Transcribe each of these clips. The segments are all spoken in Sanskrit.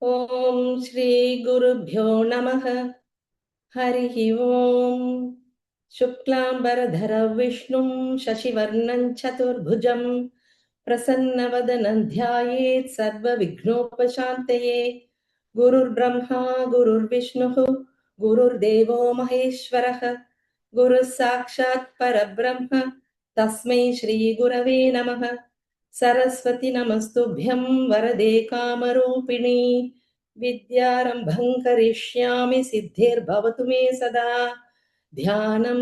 ఓం శ్రీ గురుభ్యో నమః. హరిః ఓం. శుక్లాంబరధరం విష్ణుం శశివర్ణం చతుర్భుజం ప్రసన్నవదనం ధ్యాయేత్ సర్వవిఘ్నోపశాంతయే. గురుర్బ్రహ్మా గురుర్విష్ణుః గురుర్దేవో మహేశ్వరः గురుः సాక్షాత్ పరబ్రహ్మ తస్మై శ్రీ గురవే నమః. సరస్వతి నమస్తుభ్యం వరదే కామరూపిణి విద్యారంభం కరిష్యామి సిద్ధిర్భవతు మే సదా. ధ్యానం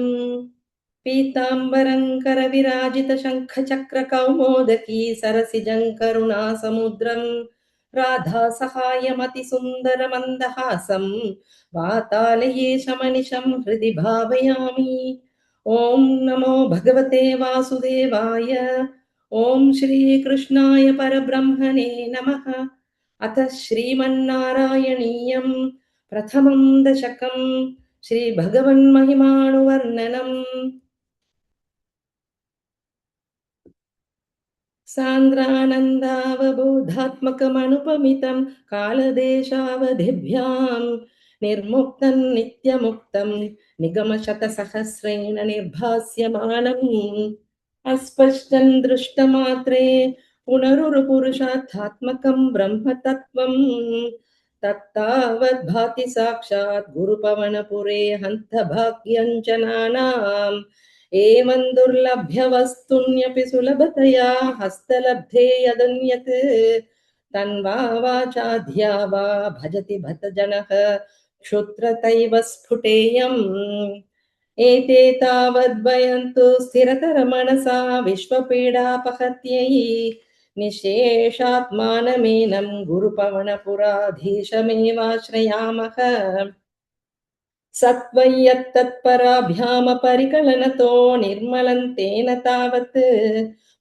పీతాంబరం కరవిరాజిత శంఖ చక్ర కౌమోదకీ సరసిజం కరుణా సముద్రం రాధా సహాయమతి సుందర మందహాసం వాతాలయేశమనిశం హృది భావయామి. ఓం నమో భగవతే వాసుదేవాయ. ఓం శ్రీకృష్ణాయ పరబ్రహ్మణే నమః. అథ శ్రీమన్నారాయణీయం ప్రథమం దశకం శ్రీభగవన్మహిమానువర్ణనం. సాంద్రానందావబోధాత్మకమనుపమితం కాలదేశావధిభ్యాం నిర్ముక్తం నిత్యముక్తం నిగమశతసహస్రేణ నిర్భాస్యమానం అస్పష్టం దృష్టమాత్రే పునరురుపురుషార్థాత్మకం బ్రహ్మతత్వం తత్తావద్భాతి సాక్షాత్ గురుపవనపురే హంతభాగ్యం జనానాం. ఏమం దుర్లభ్య వస్తున్యపి సులభతయా హస్తలబ్ధే యదన్యత్ తన్వా వాచాధ్యా వా భజతి భత జనః క్షుత్రతైవ స్ఫుటేయం. ఏతే తావద్భయంతు స్థిరతర మనసా విశ్వపీడాపహత్యై నిశేషాత్మానమేనం గురుపవనపురాధీశమేవాశ్రయామః. సత్వయ్యత్తత్పరాభ్యామపరికలనతో నిర్మలం తేన తావత్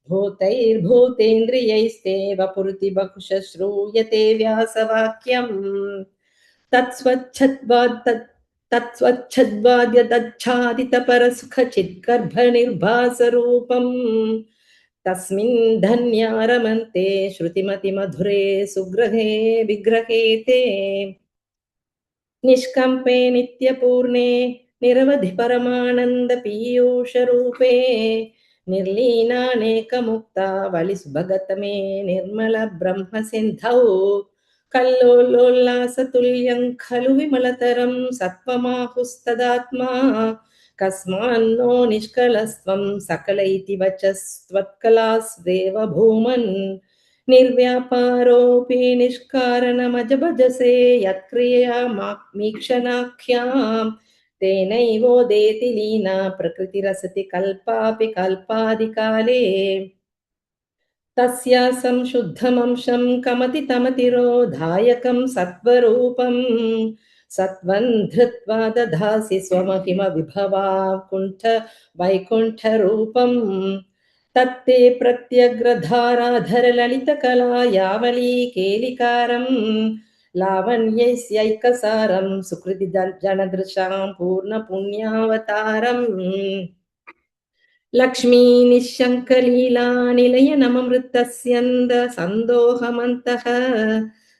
భూతైర్భూతేంద్రియైస్తేవ పురుతి బహుశ శ్రూయతే వ్యాసవాక్యం. తత్స్వచ్ఛద్వాద్య తచ్ఛాదిత పరసుఖ చిద్గర్భనిర్భాసరూపం తస్మిన్ ధన్యారమంతే శృతిమతి మధురే సుగ్రహే విగ్రహే తే. నిష్కంపే నిత్యపూర్ణే నిరవధి పరమానంద పీయూష రూపే నిర్లీనానేకముక్తావళి సుభగతమే నిర్మల బ్రహ్మ సింధౌ కల్లోలోల్లాసతుల్యం ఖలు విమలతరం సత్వమాహుస్తదాత్మా కస్మాన్నో నిష్కలస్త్వం సకల ఇతి వచస్త్వత్కలాస్వేవ భూమన్ నిర్వ్యాపారోపి నిష్కారణమజభజసే యత్క్రియా మీక్షణాఖ్యాం తేనైవోదేతి లీనా ప్రకృతిరసతి కల్పాపి కల్పాదికాలే. తస్యాసం శుద్ధమంశం కమతి తమతిరోధాయకం సత్వరూపం సత్వం ధృత్వా దధాసి స్వమహిమ విభవా కుంఠ వైకుంఠ రూపం. తత్తే ప్రత్యగ్రధారాధర లలిత కళా యావళీ కేలికారం లావణ్యైస్యైకసారం సుకృతి జనదృశాం పూర్ణ పుణ్యావతారం. లక్ష్మీ నిశంకలీలా నిలయ నమమృతస్యంద సందోహమంతః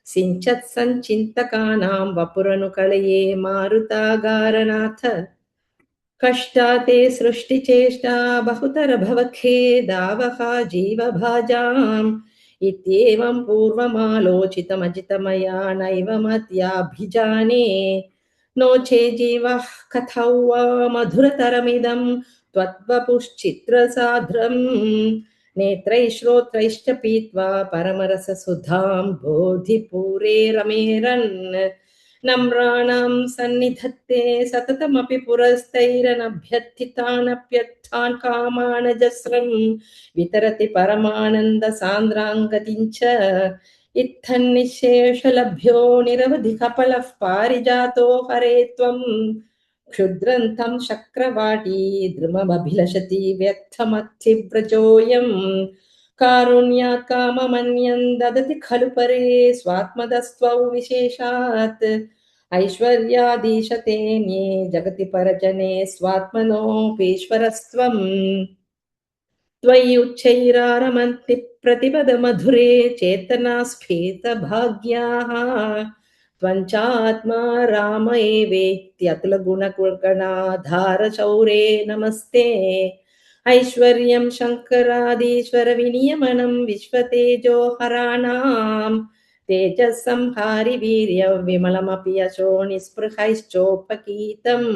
సించత్ సంచింతకానాం వపురను కళయే మారుతాగారనాథ. కష్టాతే సృష్టిచేష్టా బహుతర భవఖేదావహ జీవభాజాం ఇత్యేవం పూర్వమాలోచితమజితమయా నైవ మత్యాభిజానే. నోచే జీవః కథౌ వా మధురతరమిదం త్వద్వపుశ్చిత్రసాధ్రం నేత్రైః శ్రోత్రైశ్చ పీత్వా పరమరససుధాం బోధిపూరే రమేరన్. నమ్రాణాం సన్నిధత్తే సతతమపి పురస్తైరనభ్యర్థితానప్యర్థాన్ కామానజస్రం వితరతి పరమానంద సాంద్రాంగతించ. ఇత్తన్నిశేషలభ్యో నిరవధి కపలః పారిజాతో హరే త్వం క్షుద్రం తం శక్రవాటీ ద్రుమమభిలషతి వ్యర్థమత్తివ్రజోయం. కారుణ్యాత్ కామమన్యం దదతి ఖలు పరే స్వాత్మదస్త్వౌ విశేషాత్ ఐశ్వర్యాదీశతే మే జగతి పరజనే స్వాత్మనోపీశ్వరస్త్వం. త్వయి ఉచ్చైరారమంతి प्रतिपदमधुरे चेतनास्फीतभाग्याः त्वञ्चात्मा राम एवेत्यतुलगुणगणाधारशौरे नमस्ते ऐश्वर्यं शङ्करादीश्वरविनियमनं विश्वतेजो हराणां तेजःसंहारि वीर्यविमलमपि यशो निःस्पृहैश्चोपगीतम्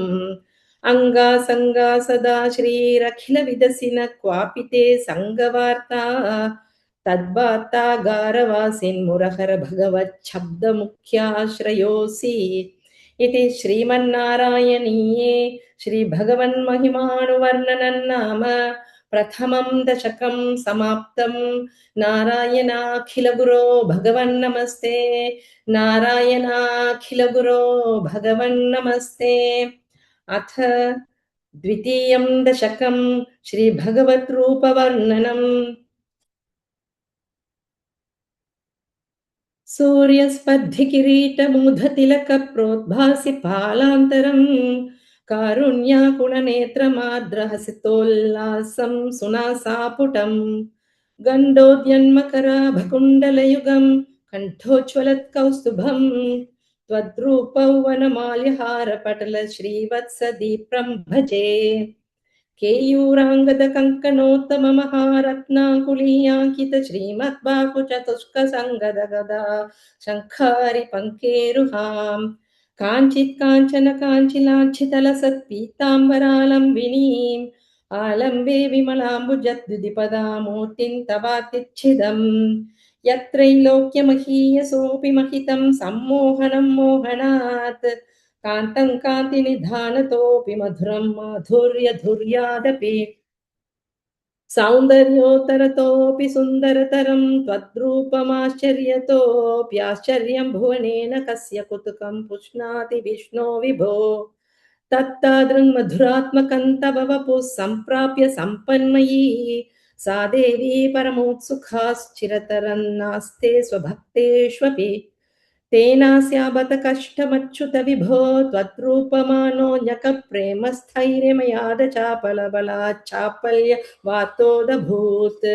अङ्गासङ्गा सदा श्रीरखिलविदसिन क्वापि ते सङ्गवार्ता तद्वार्तागारवासिन्मुरहर भगवच्छब्दमुख्याश्रयोऽसि इति श्रीमन्नारायणीये श्रीभगवन्महिमानुवर्णनं नाम प्रथमं दशकं समाप्तं नारायणाखिलगुरो भगवन्नमस्ते नारायणाखिलगुरो भगवन्नमस्ते अथ द्वितीयं दशकं श्रीभगवद्रूपवर्णनम् सूर्यस्पर्धिकिरीटमूधतिलकप्रोद्भासि फालान्तरम् कारुण्याकुणनेत्रमाद्रहसितोल्लासं सुनासापुटम् गण्डोद्यन्मकराभकुण्डलयुगं कण्ठोज्ज्वलत्कौस्तुभम् त्वद्रूपौ वनमाल्यहारपटल श्रीवत्सदीप्रं भजे केयूराङ्गदकङ्कणोत्तममहारत्नाकुलीयाङ्कित श्रीमद्बाहुचतुष्कसङ्गदगदा शङ्खारि पङ्केरुहाम् काञ्चित् काञ्चन काञ्चिलाञ्छितलसत्पीताम्बरालम्बिनीम् आलम्बे विमलाम्बुजद्विपदामूर्तिं तवातिच्छिदम् यत्रैलोक्यमहीयसोऽपि महितं सम्मोहनं मोहनात् कान्तं कान्तिनिधानतोऽपि मधुरं माधुर्यधुर्यादपि सौन्दर्योत्तरतोऽपि सुन्दरतरं त्वद्रूपमाश्चर्यतोऽप्याश्चर्यं भुवनेन कस्य कुतुकं पुष्णाति विष्णो विभो तत्तादृङ्मधुरात्मकं तव वपुः सम्प्राप्य सम्पन्मयी सा देवी परमोत्सुखाश्चिरतरं नास्ते स्वभक्तेष्वपि तेनास्याबत कष्टमच्युत विभो त्वद्रूपमानोऽन्यकप्रेमस्थैर्यमयाद चापलबलाच्चापल्यवातोदभूत्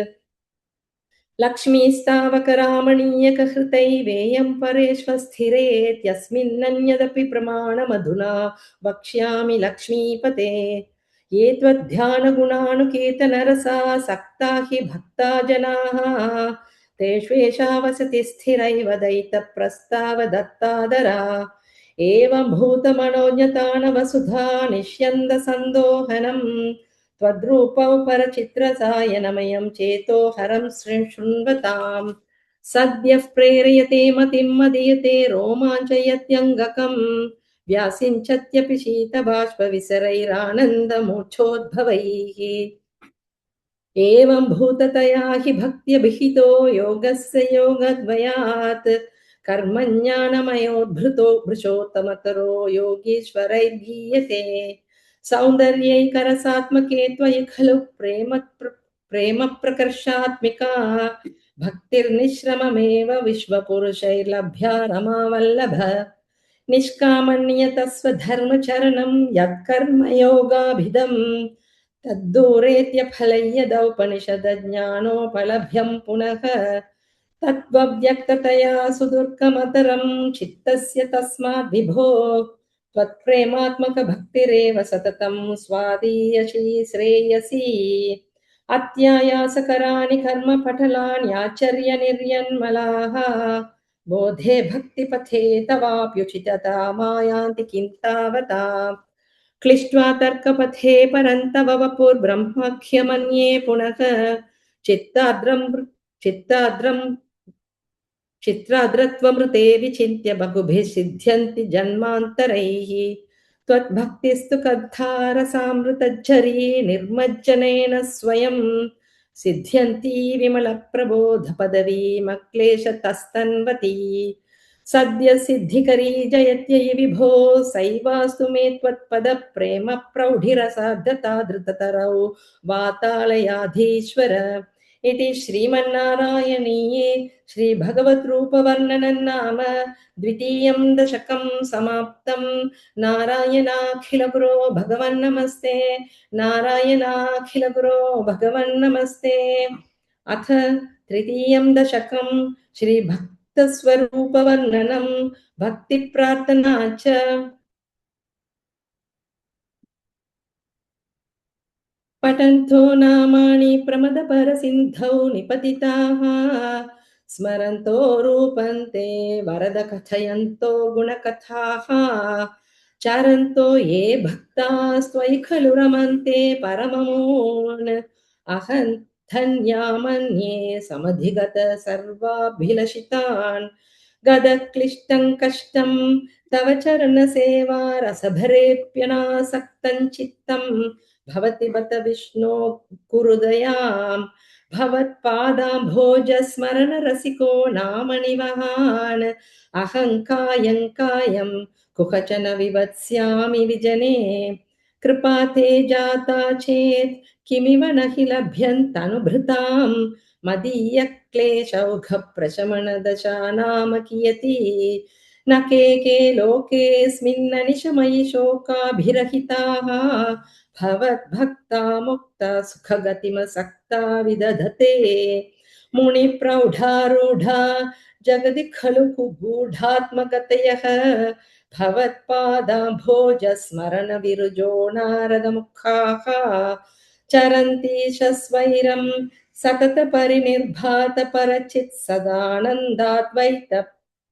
लक्ष्मीस्तावकरामणीयकहृतैवेयं परेष्वस्थिरेत्यस्मिन्नन्यदपि प्रमाणमधुना वक्ष्यामि लक्ष्मीपते ये त्वद्ध्यानगुणानुकेतनरसा सक्ता हि भक्ता जनाः तेष्वेषा वसति स्थिरैव दयितप्रस्तावदत्तादरा एवं भूतमनोज्ञतानवसुधा निष्यन्दसन्दोहनम् त्वद्रूपौ परचित्रसायनमयं चेतोहरं शृण्वताम् सद्यः प्रेरयते मतिं मदीयते रोमाञ्चयत्यङ्गकम् व्यासिञ्चत्यपि शीतबाष्पविसरैरानन्दमूर्च्छोद्भवैः एवं भूततया हि भक्त्यभिहितो योगस्य योगद्वयात् कर्मज्ञानमयोद्भृतो भृशोत्तमतरो योगीश्वरैर्गीयते सौन्दर्यैकरसात्मके त्वयि खलु प्रेम प्रकर्षात्मिका भक्तिर्निश्रममेव विश्वपुरुषैर्लभ्या रमावल्लभ निष्कामन्यतस्वधर्मचरणं यत्कर्मयोगाभिधम् तद्दूरेत्यफलय्यदौपनिषदज्ञानोपलभ्यं पुनः तत्त्वव्यक्ततया सुदुर्गमतरं चित्तस्य तस्माद् विभो त्वत्प्रेमात्मकभक्तिरेव सततं स्वादीयसी श्रेयसी अत्यायासकराणि कर्मपटलान्याचर्यनिर्यन्मलाः बोधे भक्तिपथे तवाप्युचितता मायान्ति किं तावता क्लिष्ट्वा तर्कपथे परन्तव वपुर्ब्रह्माख्यमन्ये पुनः चित्ताद्रं चित्ताद्रं चित्राद्रत्वमृते विचिन्त्य बहुभिः सिद्ध्यन्ति जन्मान्तरैः त्वद्भक्तिस्तु कद्धारसामृतज्झरी निर्मज्जनेन स्वयं सिद्ध्यन्ती विमलप्रबोधपदवीमक्लेशतस्तन्वती सद्य सिद्धिकरी जयत्ययि विभो सैवास्तु मे त्वत्पदप्रेम प्रौढिरसार्धता धृततरौ वातालयाधीश्वर इति श्रीमन्नारायणीये श्रीभगवद्रूपवर्णनं नाम द्वितीयं दशकं समाप्तं नारायणाखिलगुरो भगवन्नमस्ते नारायणाखिलगुरो भगवन्नमस्ते अथ तृतीयं दशकं श्रीभक्तस्वरूपवर्णनं भक्तिप्रार्थना च पठन्तो नामानि प्रमदपरसिन्धौ निपतिताः स्मरन्तो रूपन्ते वरद कथयन्तो गुणकथाः चारन्तो ये भक्तास्त्वयि खलु रमन्ते परममून् अहं धन्या मन्ये समधिगत सर्वाभिलषितान् गदक्लिष्टं कष्टं तव चरणसेवा रसभरेऽप्यनासक्तं चित्तम् भवति बत विष्णो कुरुदयाम् भवत्पादाम्भोजस्मरण रसिको नाम निवहान् अहं कायं कायं कुहचन विवत्स्यामि विजने कृपा ते जाता चेत् किमिव न हि लभ्यन्तनुभृताम् मदीयक्लेशौघप्रशमनदशा नाम कियती न के के लोकेऽस्मिन्ननिशमयि शोकाभिरहिताः भवद्भक्ता मुक्ता सुखगतिमसक्ता विदधते मुनिप्रौढारूढा जगदि खलु कुगूढात्मगतयः भवत्पादाम्भोजस्मरणविरुजो नारदमुखाः चरन्ति शस्वैरं सततपरिनिर्भातपरचित् सदानन्दाद्वैत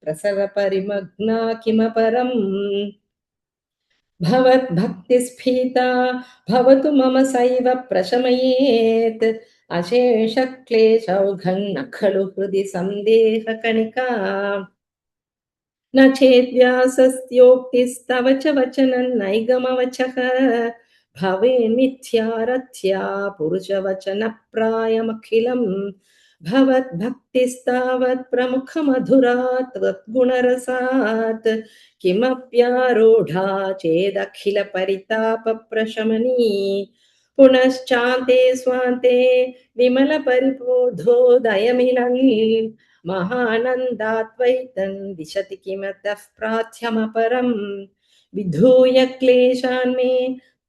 प्रसरपरिमग्ना किमपरम् भवद्भक्तिस्फीता भवतु मम सैव प्रशमयेत् अशेषक्लेशौघन्न खलु हृदि सन्देहकणिका न चेद्व्यासस्योक्तिस्तव च वचनं नैगमवचः भवेन्मिथ्यारथ्या पुरुषवचनप्रायमखिलम् भवद्भक्तिस्तावत् प्रमुखमधुरा त्वद्गुणरसात् किमप्यारूढा चेदखिलपरितापप्रशमनी पुनश्चान्ते स्वान्ते विमलपरिबोधोदयमिलन् महानन्दात्वैतन् दिशति किमतः प्रार्थ्यमपरम् विधूय क्लेशान् मे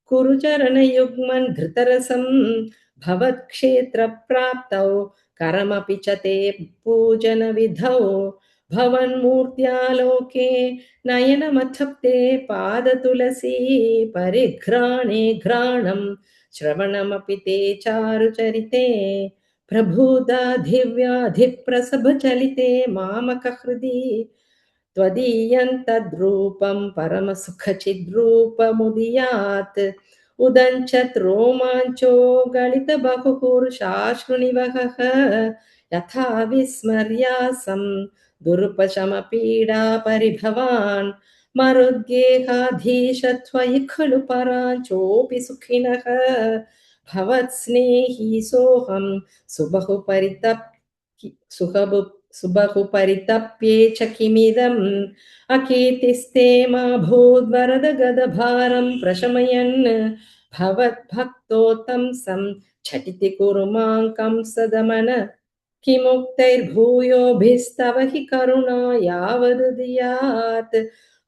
कुरु चरणयुग्मन् धृतरसं भवत्क्षेत्रप्राप्तौ करमपि च ते पूजनविधौ भवन्मूर्त्यालोके नयनमथप्ते पादतुलसी परिघ्राणे घ्राणं श्रवणमपि ते चारुचरिते प्रभुदाधिव्याधिप्रसभचलिते मामकहृदि त्वदीयं तद्रूपं परमसुखचिद्रूपमुदीयात् उदञ्चत् रोमाञ्चो गलितबहुपुरुषाश्रुनिवहः यथा विस्मर्यासं दुरुपशमपीडा परिभवान् मरुद्गेहाधीश त्वयि खलु पराञ्चोऽपि सुखिनः भवत्स्नेही सोऽहं सुबहु सुबहु परितप्ये च किमिदम् अकीर्तिस्ते मा भूद्वरद गदभारं प्रशमयन् भवद्भक्तोत्तंसं झटिति कुरु मां कंसदमन किमुक्तैर्भूयोभिस्तव हि करुणा यावदुदीयात्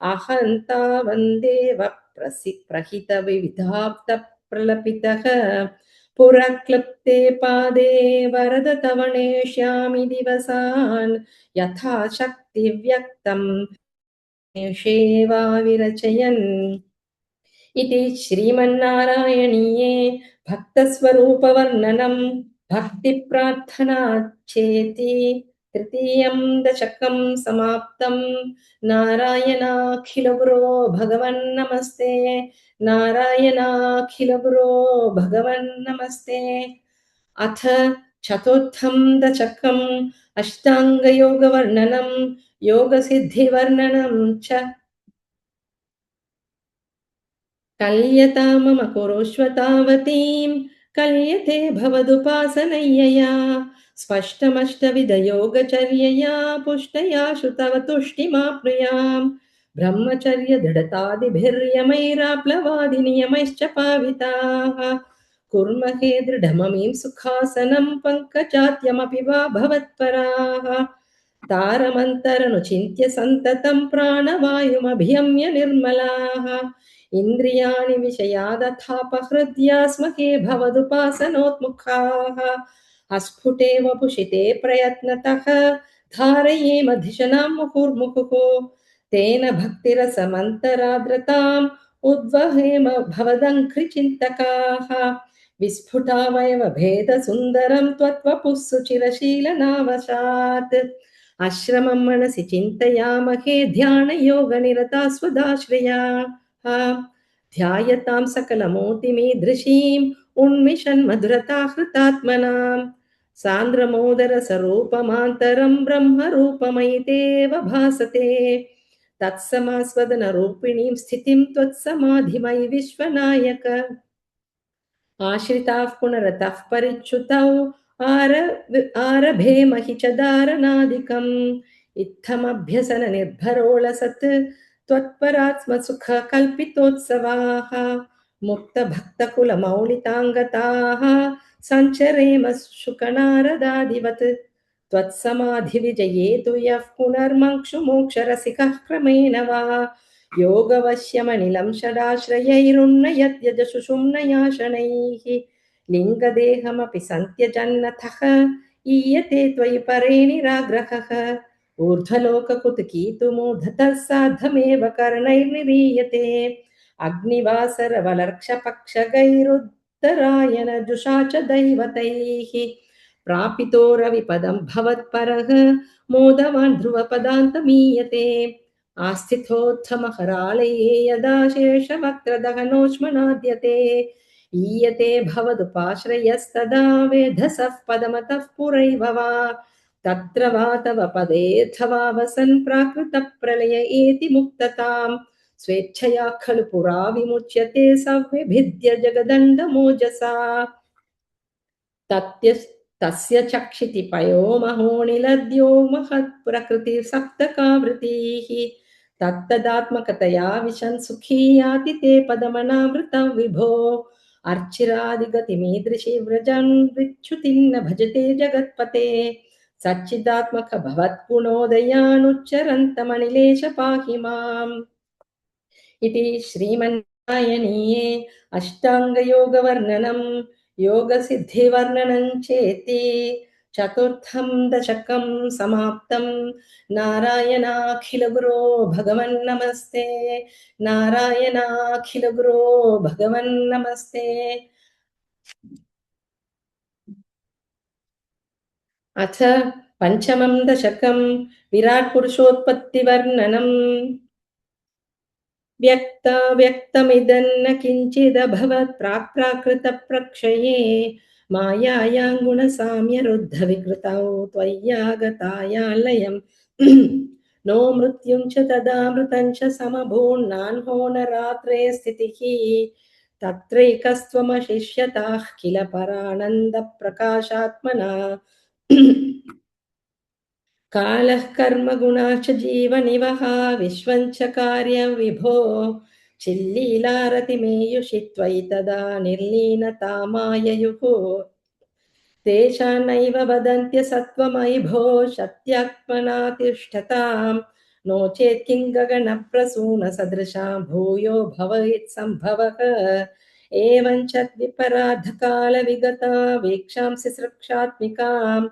अहं तावन्देव प्रहितविधाप्तप्रलपितः पुरक्लृप्ते पादे वरद तव नेष्यामि दिवसान् यथा शक्तिव्यक्तं सेवा विरचयन् इति श्रीमन्नारायणीये भक्तस्वरूपवर्णनं भक्तिप्रार्थना चेति तृतीयं दशकं समाप्तं नारायणाखिलगुरो भगवन्नमस्ते नारायणाखिलगुरो भगवन्नमस्ते अथ चतुर्थं दशकम् अष्टाङ्गयोगवर्णनं योगसिद्धिवर्णनं च कल्यता मम कुरुष्व तावतीं कल्यते भवदुपासनय्यया स्पष्टमष्टविधयोगचर्यया पुष्टया श्रुतव तुष्टिमाप्नुयाम् ब्रह्मचर्यदृढतादिभिर्यमैराप्लवादिनियमैश्च पाविताः कुर्महे दृढममीं सुखासनं पङ्कजात्यमपि वा भवत्पराः तारमन्तरनुचिन्त्य सन्ततं प्राणवायुमभियम्य निर्मलाः इन्द्रियाणि विषयादथापहृद्या स्महे भवदुपासनोत्मुखाः अस्फुटे वपुषिते प्रयत्नतः धारयेम धिषणां मुहुर्मुहुः तेन भक्तिरसमन्तराद्रताम् उद्वहेम भवदङ्घ्रिचिन्तकाः विस्फुटावयव भेदसुन्दरं त्वत्वपुः सुचिरशीलनावशात् आश्रमं मनसि चिन्तयामहे ध्यानयोगनिरता स्वदाश्रयाः ध्यायतां सकलमूर्तिमीदृशीम् उन्मिषन् मधुरता हृतात्मनाम् सान्द्रमोदरसरूपमान्तरं ब्रह्मरूपमयितेव भासते तत्समास्वदनरूपिणीं स्थितिं त्वत्समाधिमयि विश्वनायक आश्रिताः पुनरतः परिच्युतौ आरभेमहि च दारणादिकम् इत्थमभ्यसन निर्भरोलसत् त्वत्परात्मसुख कल्पितोत्सवाः मुक्तभक्तकुलमौलिताङ्गताः सञ्चरेम शुकनारदादिवत् त्वत्समाधिविजये तु यः पुनर्मङ्क्षुमोक्षरसिकः क्रमेण वा योगवश्यमनिलं षडाश्रयैरुन्नयत्यजशुषुम्नया शनैः लिङ्गदेहमपि सन्त्यजन्नथः ईयते त्वयि परे निराग्रहः ऊर्ध्वलोककुतुकीतुमूर्धतः सार्धमेव कर्णैर्निरीयते अग्निवासरवलर्क्षपक्षगैरुद्धरायण जुषा च दैवतैः प्रापितो रविपदं भवत्परः मोदवान् ध्रुवपदान्तमीयते आस्थितोत्थमहरालये यदा शेषवक्त्रदहनोष्मनाद्यते ईयते भवदुपाश्रयस्तदा वेधसः पदमतः पुरैव वा तत्र वा तव पदेऽथवा वसन् प्राकृतप्रलय एति मुक्तताम् स्वेच्छया खलु पुरा विमुच्यते सव्विभिद्य जगदण्डमोजसा तस्य चक्षिति पयो महोनिलद्यो महत्प्रकृतिसप्तकावृतीः तत्तदात्मकतया विशन् सुखी याति ते पदमनावृतं विभो अर्चिरादिगतिमीदृशि व्रजन् विच्युतिन्न भजते जगत्पते सच्चिदात्मक भवत्पुनोदयानुच्चरन्तमनिलेश पाहि माम् इति श्रीमन्नारायणीये अष्टाङ्गयोगवर्णनं योगसिद्धिवर्णनं चेति चतुर्थं दशकं समाप्तं नारायणाखिलगुरो भगवन्नमस्ते नारायणाखिलगुरो भगवन्नमस्ते अथ पञ्चमं दशकं विराट्पुरुषोत्पत्तिवर्णनम् व्यक्तमिदन्न किञ्चिदभवत् प्राक्प्राकृतप्रक्षये मायायां गुणसाम्यरुद्धविकृतौ त्वय्यागतायालयम् नो मृत्युं च तदामृतं च समभून्नान्हो न रात्रे स्थितिः तत्रैकस्त्वमशिष्यताः किल परानन्दप्रकाशात्मना कालः कर्मगुणाश्च जीवनिवः विश्वं च कार्यं विभो चिल्लीलारतिमेयुषि त्वयि तदा निर्लीनता माययुः तेषान्नैव वदन्त्य सत्त्वमयि भो शक्त्यात्मना तिष्ठताम् नो चेत् किं गगनप्रसूनसदृशां भूयो भवेत् सम्भवः एवं च विपराधकालविगता वीक्षांसि सृक्षात्मिकाम्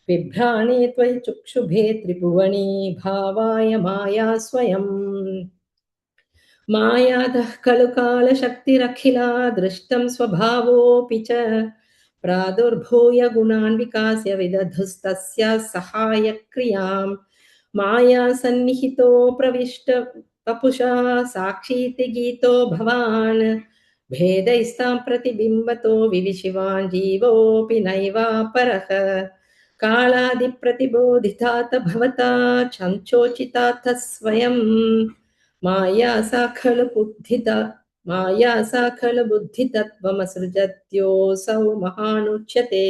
बिभ्राणे त्वयि चुक्षुभे त्रिभुवनी भावाय माया स्वयम् मायातः खलु कालशक्तिरखिला दृष्टं स्वभावोऽपि च प्रादुर्भूय गुणान् विकास्य विदधुस्तस्या सहायक्रियाम् माया सन्निहितो प्रविष्ट वपुषा साक्षीति गीतो भवान् भेदैस्तां प्रतिबिम्बतो विविशिवान् जीवोऽपि नैवापरः कालादिप्रतिबोधितात् भवता चञ्चोचितात् स्वयं माया सा खलु बुद्धितत्त्वमसृजत्योऽसौ महानुच्यते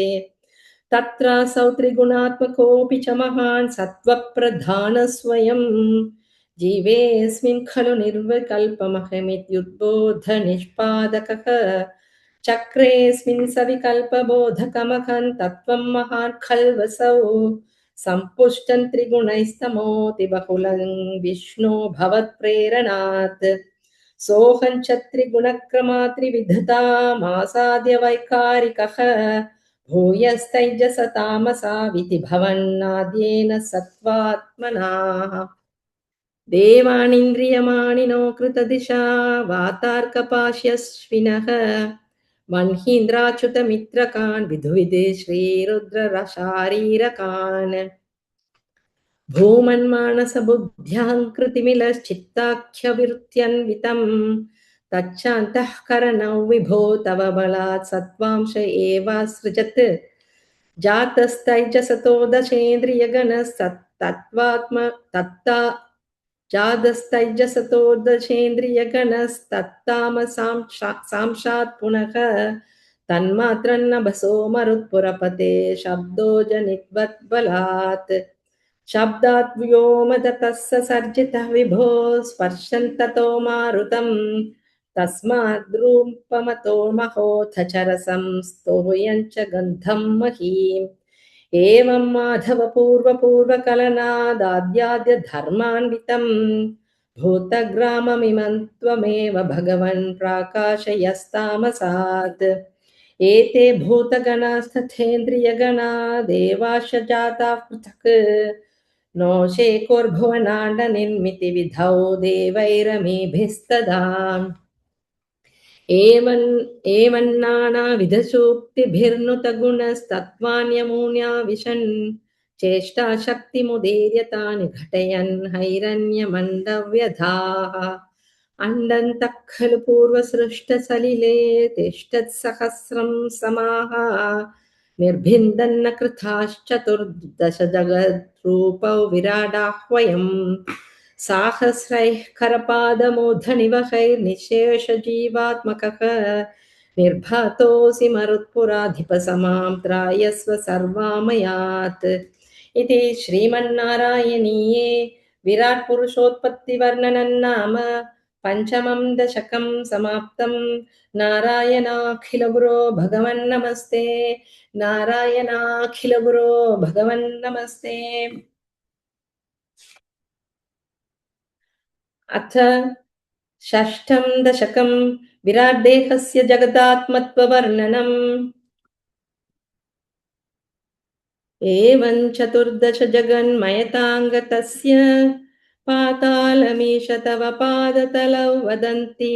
तत्रासौ त्रिगुणात्मकोऽपि च महान् सत्त्वप्रधानः स्वयं जीवेऽस्मिन् खलु निर्विकल्पमहमित्युद्बोधनिष्पादकः चक्रेऽस्मिन् सविकल्पबोधकमहन् तत्त्वं महान् खल्वसौ सम्पुष्टं त्रिगुणैस्तमोति बहुलं विष्णो भवत्प्रेरणात् सोऽहं च त्रिगुणक्रमा त्रिविधतामासाद्य वैकारिकः भूयस्तैजस तामसा विधि भवन्नाद्येन सत्त्वात्मना देवानिन्द्रियमाणिनो कृतदिशा वातार्कपाश्यश्विनः मह्नीन्द्राच्युतमित्रकान् विधुविदे श्रीरुद्रशारीरकान् भूमन्मानसबुद्ध्याङ्कृतिमिलश्चित्ताख्यविरुत्यन्वितम् तच्चान्तःकरणौ विभो तव बलात् सत्त्वांश एवासृजत् जातस्तैजसतो दशेन्द्रियगणस्तत्त्वात्म तत्ता जातस्तैजसतो दशेन्द्रियगणस्तत्तामसांशात् पुनः तन्मात्रन्नभसो मरुत्पुरपते शब्दो जनित्वद्बलात् शब्दात् व्योमदतः सर्जितः विभो स्पर्शन्ततो मारुतम् तस्माद्रूपमतो महोऽथ चरसं स्तोयञ्च गन्धं महीम् एवं माधव पूर्वपूर्वकलनादाद्याद्य धर्मान्वितम् भूतग्राममिमं त्वमेव भगवन् प्राकाशयस्तामसात् एते भूतगणास्तथेन्द्रियगणा देवाश्च जाताः पृथक् नो शेकोर्भुवनाण्डनिर्मितिविधौ देवैरमीभिस्तदा एवन्नानाविधसूक्तिभिर्नुतगुणस्तत्त्वान्यमून्या विशन् चेष्टाशक्तिमुदीर्यतानि घटयन् हैरण्यमण्डव्यधाः अण्डन्तः खलु पूर्वसृष्टसलिले तिष्ठत्सहस्रं समाः निर्भिन्दन्न कृताश्चतुर्दश जगद्रूपौ विराडाह्वयम् साहस्रैः करपादमूर्धनिवहैर्निशेषजीवात्मकः निर्भातोऽसि मरुत्पुराधिपसमां त्रायस्व सर्वामयात् इति श्रीमन्नारायणीये विराट्पुरुषोत्पत्तिवर्णनं नाम पञ्चमं दशकं समाप्तं नारायणाखिलगुरो भगवन्नमस्ते नारायणाखिलगुरो भगवन्नमस्ते अथ षष्ठं दशकं विराट्देहस्य जगदात्मत्ववर्णनम् एवं चतुर्दश जगन्मयताङ्गतस्य पातालमीश तव पादतलौ वदन्ति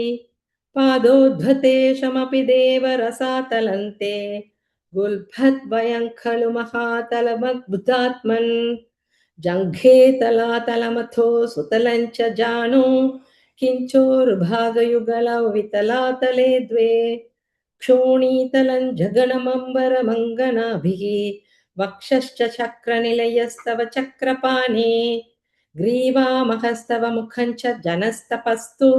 पादोद्धतेशमपि देवरसातलन्ते गुल्फद्वयं खलु महातलमद्भुतात्मन् जङ्घे तलातलमथो सुतलञ्च जानो किञ्चोरुभागयुगलौ वितलातले द्वे क्षोणीतलं जगणमम्बरमङ्गनाभिः वक्षश्च चक्रनिलयस्तव चक्रपाणे ग्रीवामहस्तव मुखं च जनस्तपस्तु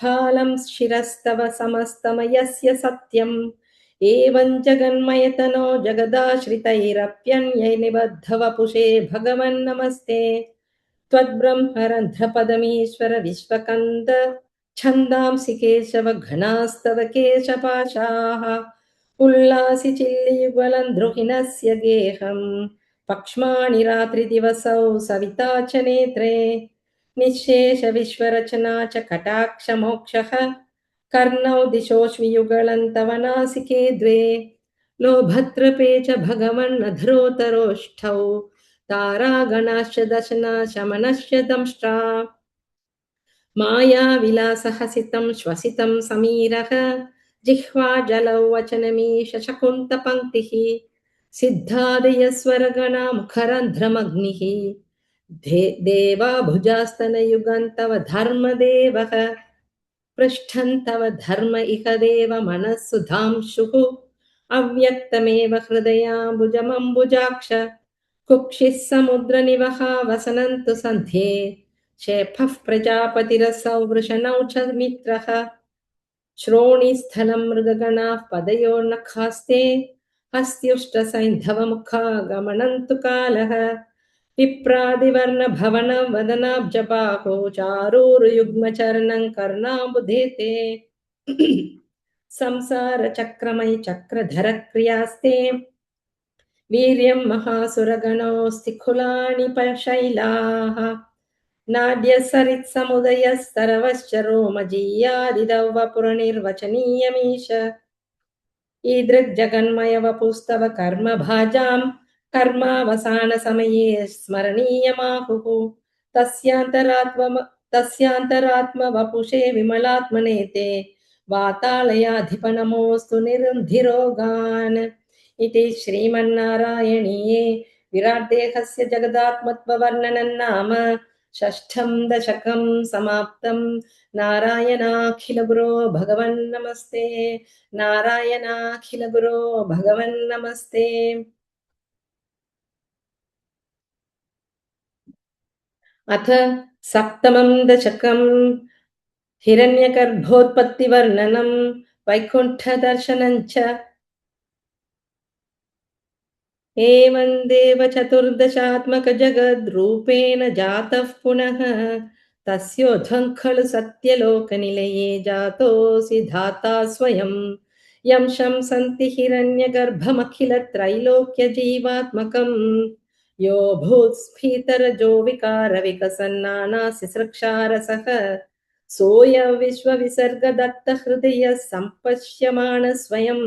फालं शिरस्तव समस्तमयस्य सत्यम् एवं जगन्मयतनो जगदाश्रितैरप्यन्यै निबद्धवपुषे भगवन्नमस्ते त्वद्ब्रह्मरन्ध्रपदमीश्वर विश्वकन्द छन्दांसि केशव घनास्तव केशपाशाः उल्लासि चिल्लियुगलं द्रुहिणस्य गेहम् पक्ष्माणि रात्रिदिवसौ सविता च नेत्रे निःशेष विश्वरचना च कटाक्षमोक्षः कर्णौ दिशोऽश्वियुगलं तव नासिके द्वे लोभत्रपे च भगवन्नधरोतरोष्ठौ तारागणाश्च दशना शमनश्च दंष्ट्रा मायाविलासहसितं श्वसितं समीरः जिह्वाजलौ वचनमीश शकुन्तपङ्क्तिः सिद्धादयस्वरगणा मुखरन्ध्रमग्निः देवा भुजास्तनयुगन्तव धर्मदेवः पृष्ठन्तव धर्म इह देव मनःसुधांशुः अव्यक्तमेव हृदयाम्बुजमम्बुजाक्ष कुक्षिः समुद्रनिवहा वसनन्तु सन्ध्ये शेफः प्रजापतिरसौ वृषणौ च मित्रः श्रोणीस्थलं मृगगणाः पदयोर्नखास्ते हस्त्युष्टसैन्धवमुखा गमनन्तु कालः विप्रादिवर्णभवनवदनाब्जबाहो चारूरुयुग्मचरणं कर्णाम्बुधेते संसारचक्रमयि चक्रधरक्रियास्ते वीर्यं महासुरगणोऽस्ति खुलानि शैलाः नाड्यसरित्समुदयस्तरवश्च रोमजीयादिदौ वपुरनिर्वचनीयमीश ईदृग्जगन्मयवपुस्तव कर्मभाजां कर्मावसानसमये स्मरणीयमाहुः तस्यान्तरात्मवपुषे विमलात्मने ते वातालयाधिपनमोऽस्तु निरुन्धिरोगान् इति श्रीमन्नारायणीये विराट्देहस्य जगदात्मत्ववर्णनं नाम षष्ठं दशकं समाप्तं। नारायणाखिलगुरो भगवन्नमस्ते। नारायणाखिलगुरो भगवन्नमस्ते। अथ सप्तमं दशकं हिरण्यगर्भोत्पत्तिवर्णनं वैकुण्ठदर्शनं च। एवं देव चतुर्दशात्मकजगद्रूपेण जातः पुनः तस्योद्धं खलु सत्यलोकनिलये जातोऽसि धाता स्वयं यं शंसन्ति हिरण्यगर्भमखिलत्रैलोक्यजीवात्मकं यो भूत्स्फीतरजो विकारविकसन्नानासिसृक्षारसः सोऽयं विश्वविसर्गदत्तहृदयः सम्पश्यमाण स्वयं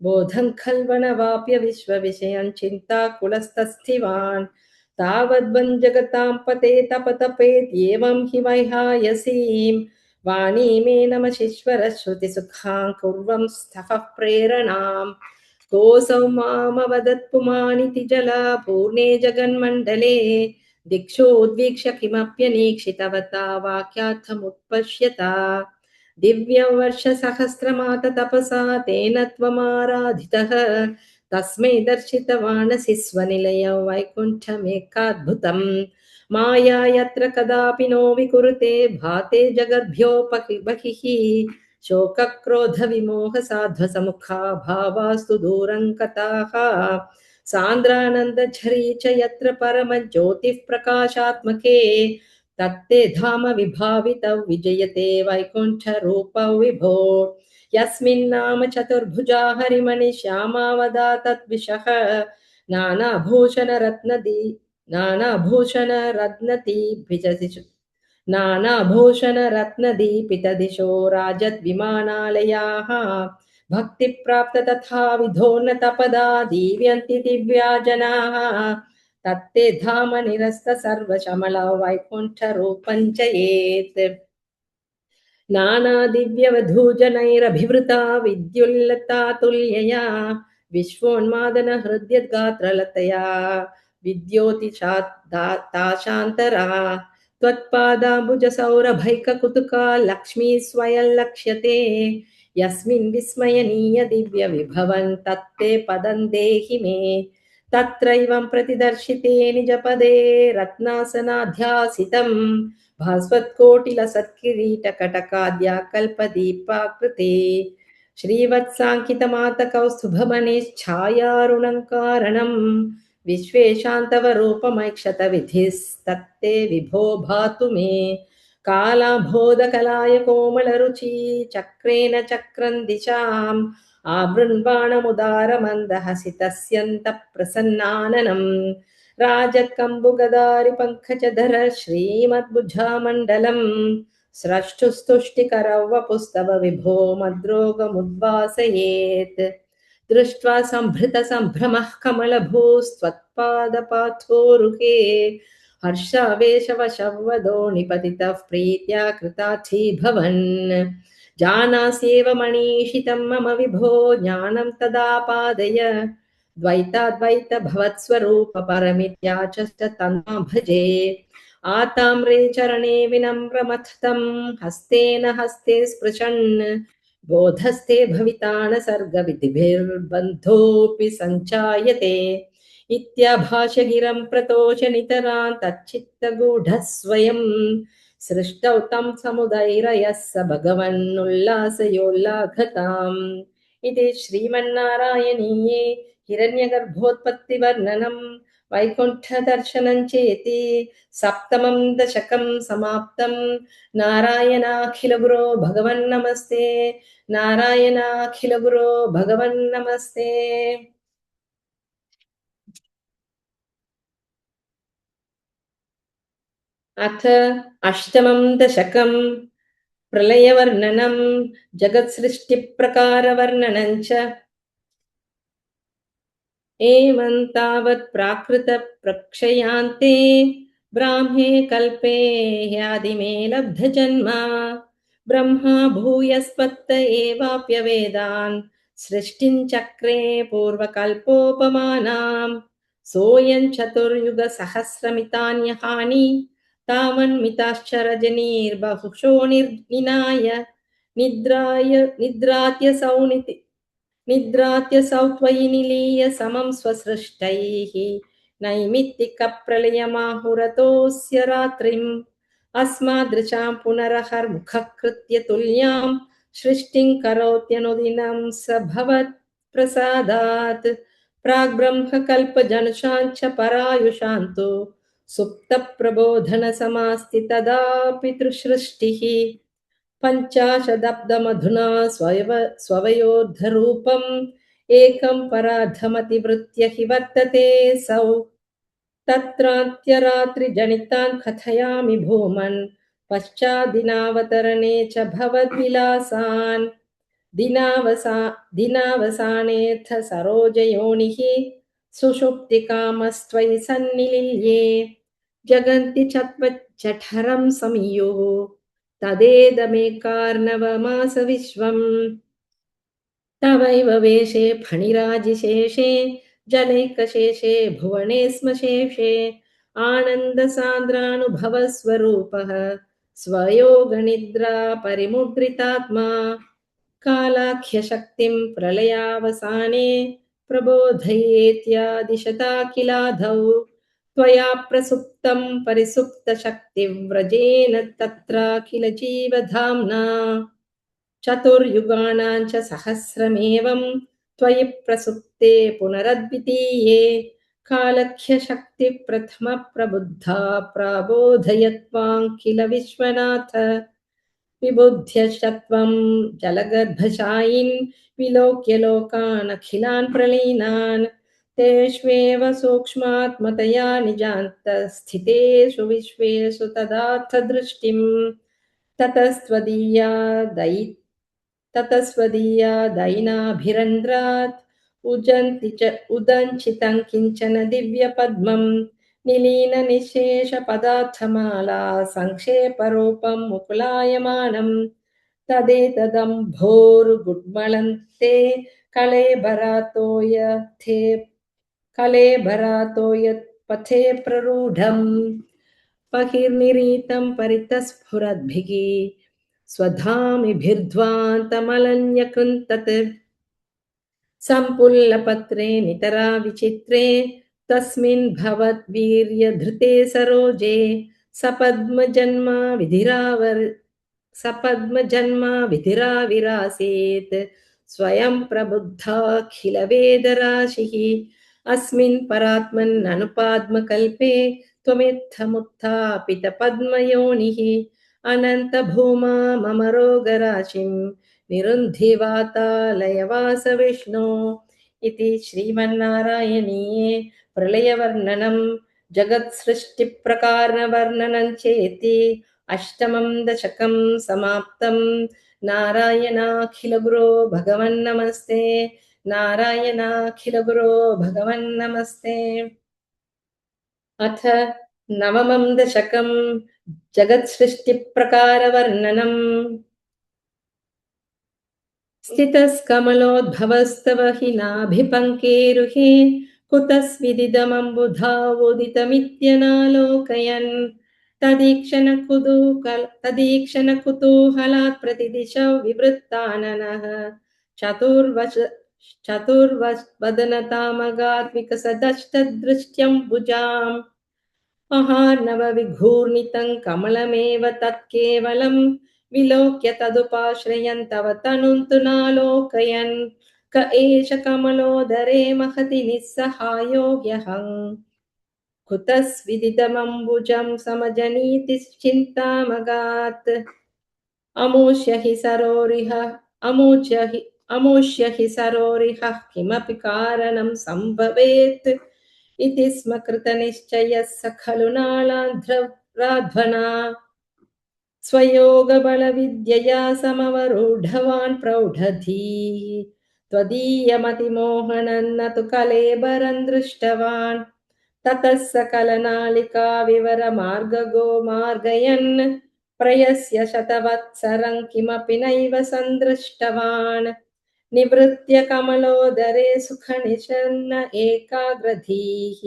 बोधं खल्वनवाप्य विश्वविषयं चिन्ताकुलस्तस्थिवान् तावद्वञ्जगतां पते तपतपेत् एवं हि वैहायसीं वाणीमेनमशीश्वरः श्रुतिसुखां कुर्वं स्तः प्रेरणाम् कोऽसौ मामवदत् पुमानिति जला पूर्णे जगन्मण्डले दिक्षोद्वीक्ष्य किमप्यनीक्षितवता वाक्यार्थमुत्पश्यता दिव्यवर्षसहस्रमात तपसा तेन त्वमाराधितः तस्मै दर्शितवानसि स्वनिलयं वैकुण्ठमेकाद्भुतम् माया यत्र कदापि नो विकुरुते भाते जगद्भ्योपहि शोकक्रोधविमोहसाध्वसमुखा भावास्तु दूरं कथाः सान्द्रानन्दझरी च यत्र परमज्योतिः प्रकाशात्मके तत्ते धाम विभावितौ विजयते वैकुण्ठरूपौ विभो यस्मिन्नाम चतुर्भुजा हरिमणिश्यामावदा तद्विषः नानाभूषणरत्नदीपितदिशो नानाभूषणरत्नदीपितदिशो राजद्विमानालयाः भक्तिप्राप्त तथा विधो न तपदा दीव्यन्ति दिव्या जनाः तत्ते धाम निरस्त सर्वशमला वैकुण्ठरूपञ्चयेत् नानादिव्यवधूजनैरभिवृता विद्युल्लता तुल्यया विश्वोन्मादन हृद्यगात्रलतया विद्योतिशान्ताशान्तरा त्वत्पादाम्बुजसौरभैककुतुका लक्ष्मी स्वयं लक्ष्यते यस्मिन् विस्मयनीय दिव्यविभवन् तत्ते पदं देहि मे तत्रैवं प्रतिदर्शिते निजपदे रत्नासनाध्यासितम् भास्वत्कोटिलसत्किरीटकटकाद्या कल्पदीपाकृते श्रीवत्साङ्कितमातकौस्तुभमणिश्छायारुणङ्कारणम् विश्वेशान्तवरूपमैक्षतविधिस्तत्ते विभो भातु मे कालाबोधकलाय कोमलरुचि चक्रेण चक्रं दिशाम् आवृण्वाणमुदारमन्दहसितस्यन्तप्रसन्नाननम् राजकम्बुगदारि पङ्कजधर श्रीमद्भुजामण्डलम् स्रष्टुस्तुष्टिकरौ वपुस्तव विभो मद्रोगमुद्वासयेत् दृष्ट्वा सम्भृतसम्भ्रमः कमलभूस्त्वत्पादपाथोरुहे हर्षावेशवशवदो निपतितः प्रीत्या कृतार्थीभवन् जानास्येव मणीषितं मम विभो ज्ञानं तदापादय द्वैताद्वैत भवत्स्वरूप परमित्याचष्ट तन्मा भजे आताम्रे चरणे विनम्रमथतं हस्तेन हस्ते स्पृशन् बोधस्ते भविता न सर्गविधिभिर्बन्धोऽपि सञ्चायते इत्याभाष्य गिरं प्रतोष नितरान् तच्चित्तगूढः स्वयं सृष्टौ तं समुदैरयः स भगवन्नुल्लासयोल्लाघताम् इति श्रीमन्नारायणीये हिरण्यगर्भोत्पत्तिवर्णनं वैकुण्ठदर्शनं चेति सप्तमं दशकं समाप्तं। नारायणाखिलगुरो भगवन्नमस्ते। नारायणाखिलगुरो भगवन्नमस्ते। अथ अष्टमं दशकं प्रलयवर्णनं जगत्सृष्टिप्रकारवर्णनं च एवं तावत् प्राकृतप्रक्षयान्ते ब्राह्मे कल्पे ह्यादिमे लब्धजन्म ब्रह्मा भूयस्पत्त एवाप्यवेदान् सृष्टिं चक्रे पूर्वकल्पोपमानाम् सोऽयं चतुर्युगसहस्रमितान्यहानि तावन्मिताश्च रजनीर्बहुशो निर्निनाय निद्रात्यसौ त्वयि निलीय समं स्वसृष्टैः नैमित्तिकप्रलयमाहुरतोऽस्य रात्रिम् अस्मादृशां पुनरहर्मुखकृत्य तुल्यां सृष्टिं करोत्यनुदिनं स भवत्प्रसादात् प्राग्ब्रह्मकल्पजनुषाञ्च परायुषान्तु सुप्तप्रबोधनसमास्ति तदा पितृसृष्टिः पञ्चाशदब्दमधुना स्ववयोद्धरूपम् एकं पराधमतिवृत्य हि वर्तते सौ तत्रान्त्यरात्रिजनितान् कथयामि भूमन् पश्चाद्दिनावतरणे च भवद्विलासान् दिनावसानेऽथ सरोजयोनिः सुषुप्तिकामस्त्वयि सन्निलिल्ये जगन्ति जठरं समीयुः तदेदमेकार्णवमास विश्वम् तवैव वेशे फणिराजिशेषे जलैकशेषे भुवने स्म शेषे आनन्दसान्द्रानुभवस्वरूपः स्वयोगनिद्रा परिमुद्रितात्मा कालाख्यशक्तिं प्रलयावसाने प्रबोधयेत्यादिशताखिलाधौ त्वया प्रसुप्तं परिसुप्तशक्तिव्रजेन तत्राखिल जीवधाम्ना चतुर्युगाणां च सहस्रमेवं त्वयि प्रसुप्ते पुनरद्वितीये कालख्यशक्तिप्रथमप्रबुद्धा प्राबोधयत्वाङ्किल विश्वनाथ विबुध्यश्चत्वं जलगर्भशायिन् विलोक्य लोकानखिलान् प्रलीनान् तेष्वेव सूक्ष्मात्मतया निजान्तस्थितेषु विश्वेषु तदार्थदृष्टिम् ततस्त्वदीया दैनाभिरन्द्रात् उदञ्चितं किञ्चन दिव्यपद्मं निलीननिःशेषपदार्थमाला संक्षेपरूपं मुकुलायमानं तदेतदम्भोरुगुड्मलन्ते कलेभरातो यत्पथे प्ररूढम् बहिर्निरीतं परितस्फुरद्भिः स्वधामिभिर्ध्वान्तमलन्यकृन्तत् सम्पुल्लपत्रे नितरा विचित्रे तस्मिन् भवद्वीर्यधृते सरोजे सपद्मजन्मा विधिराविरासीत् स्वयं प्रबुद्धाखिलवेदराशिः अस्मिन् परात्मन्ननुपाद्मकल्पे त्वमित्थमुत्थापितपद्मयोनिः अनन्तभूमा मम रोगराशिं निरुन्धिवातालयवास विष्णो इति श्रीमन्नारायणीये प्रलयवर्णनं जगत्सृष्टिप्रकारवर्णनं चेति अष्टमं दशकं समाप्तं नारायणाखिलगुरो भगवन्नमस्ते नारायणाखिलगुरो भगवन्नमस्ते अथ नवमं दशकं जगत्सृष्टिप्रकारवर्णनम् स्थितस्कमलोद्भवस्तव हि नाभिपङ्केरुहे कुतस्विदिदमम्बुधावोदितमित्यनालोकयन् तदीक्षणकुतूहलात् प्रतिदिशौ विवृत्ताननः चतुर्वदनतामगात्विकसदष्टदृष्ट्यम्बुजाम् महार्णवविघूर्णितं कमलमेव तत्केवलं विलोक्य तदुपाश्रयन् तव तनुं तु नालोकयन् क एष कमलोदरे महति निस्सहायो ह्यहम् कुतस्विदिदमम्बुजं समजनीति चिन्तामगात् अमुष्य हि सरोरिह किमपि कारणं सम्भवेत् इति स्म कृतनिश्चयः स खलु नालान्ध्रराध्वना स्वयोगबलविद्यया समवरूढवान् प्रौढधीः त्वदीयमतिमोहनं न तु कलेबरं दृष्टवान् ततः सकलनालिका विवरमार्गगो मार्गयन् प्रयस्य शतवत्सरं किमपि नैव सन्दृष्टवान् निवृत्य कमलोदरे सुखनिशन्न एकाग्रधीः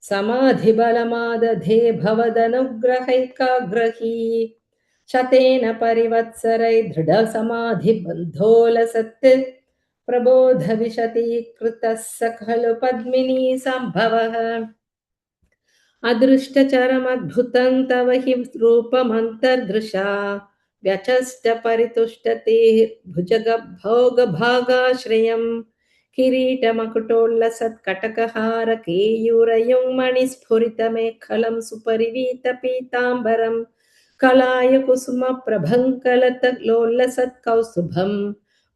समाधिबलमादधे भवदनुग्रहैकाग्रही शतेन परिवत्सरै दृढसमाधिबन्धोलसत् प्रबोधविशतीकृतः स खलु पद्मिनी सम्भवः अदृष्टचरमद्भुतं तव हि रूपमन्तर्दृशा व्यचष्टपरितुष्टते भुजगभोगभागाश्रयम् किरीटमकुटोल्लसत्कटकहारकेयूरयुं मणिस्फुरितमेखलं सुपरिवीतपीताम्बरं कलायकुसुमप्रभङ्कलतलोल्लसत्कौस्तुभं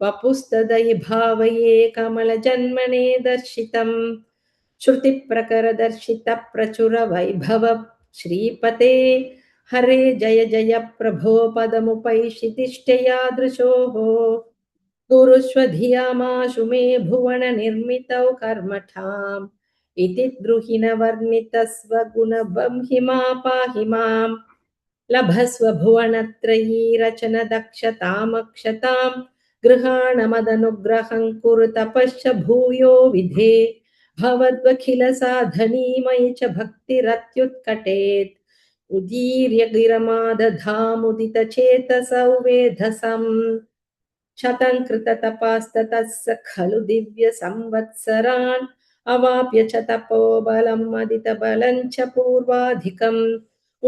वपुस्तदयि भावये कमलजन्मने दर्शितम् श्रुतिप्रकरदर्शितप्रचुरवैभव श्रीपते हरे जय जय प्रभो पदमुपैषितिष्ठे यादृशोः कुरुष्व धियामाशु मे भुवननिर्मितौ कर्मठाम् इति द्रुहिणवर्णितस्व गुणबंहिमा पाहि माम् लभस्व भुवनत्रयी रचन दक्षतामक्षताम् गृहाणमदनुग्रहं कुरु तपश्च भूयो विधे भवद्वखिलसाधनी मयि च भक्तिरत्युत्कटेत् उदीर्य गिरमादधामुदितचेतसौ वेधसम् शतं कृततपास्ततः स खलु दिव्यसंवत्सरान् अवाप्य च तपोबलं मदितबलं च पूर्वाधिकम्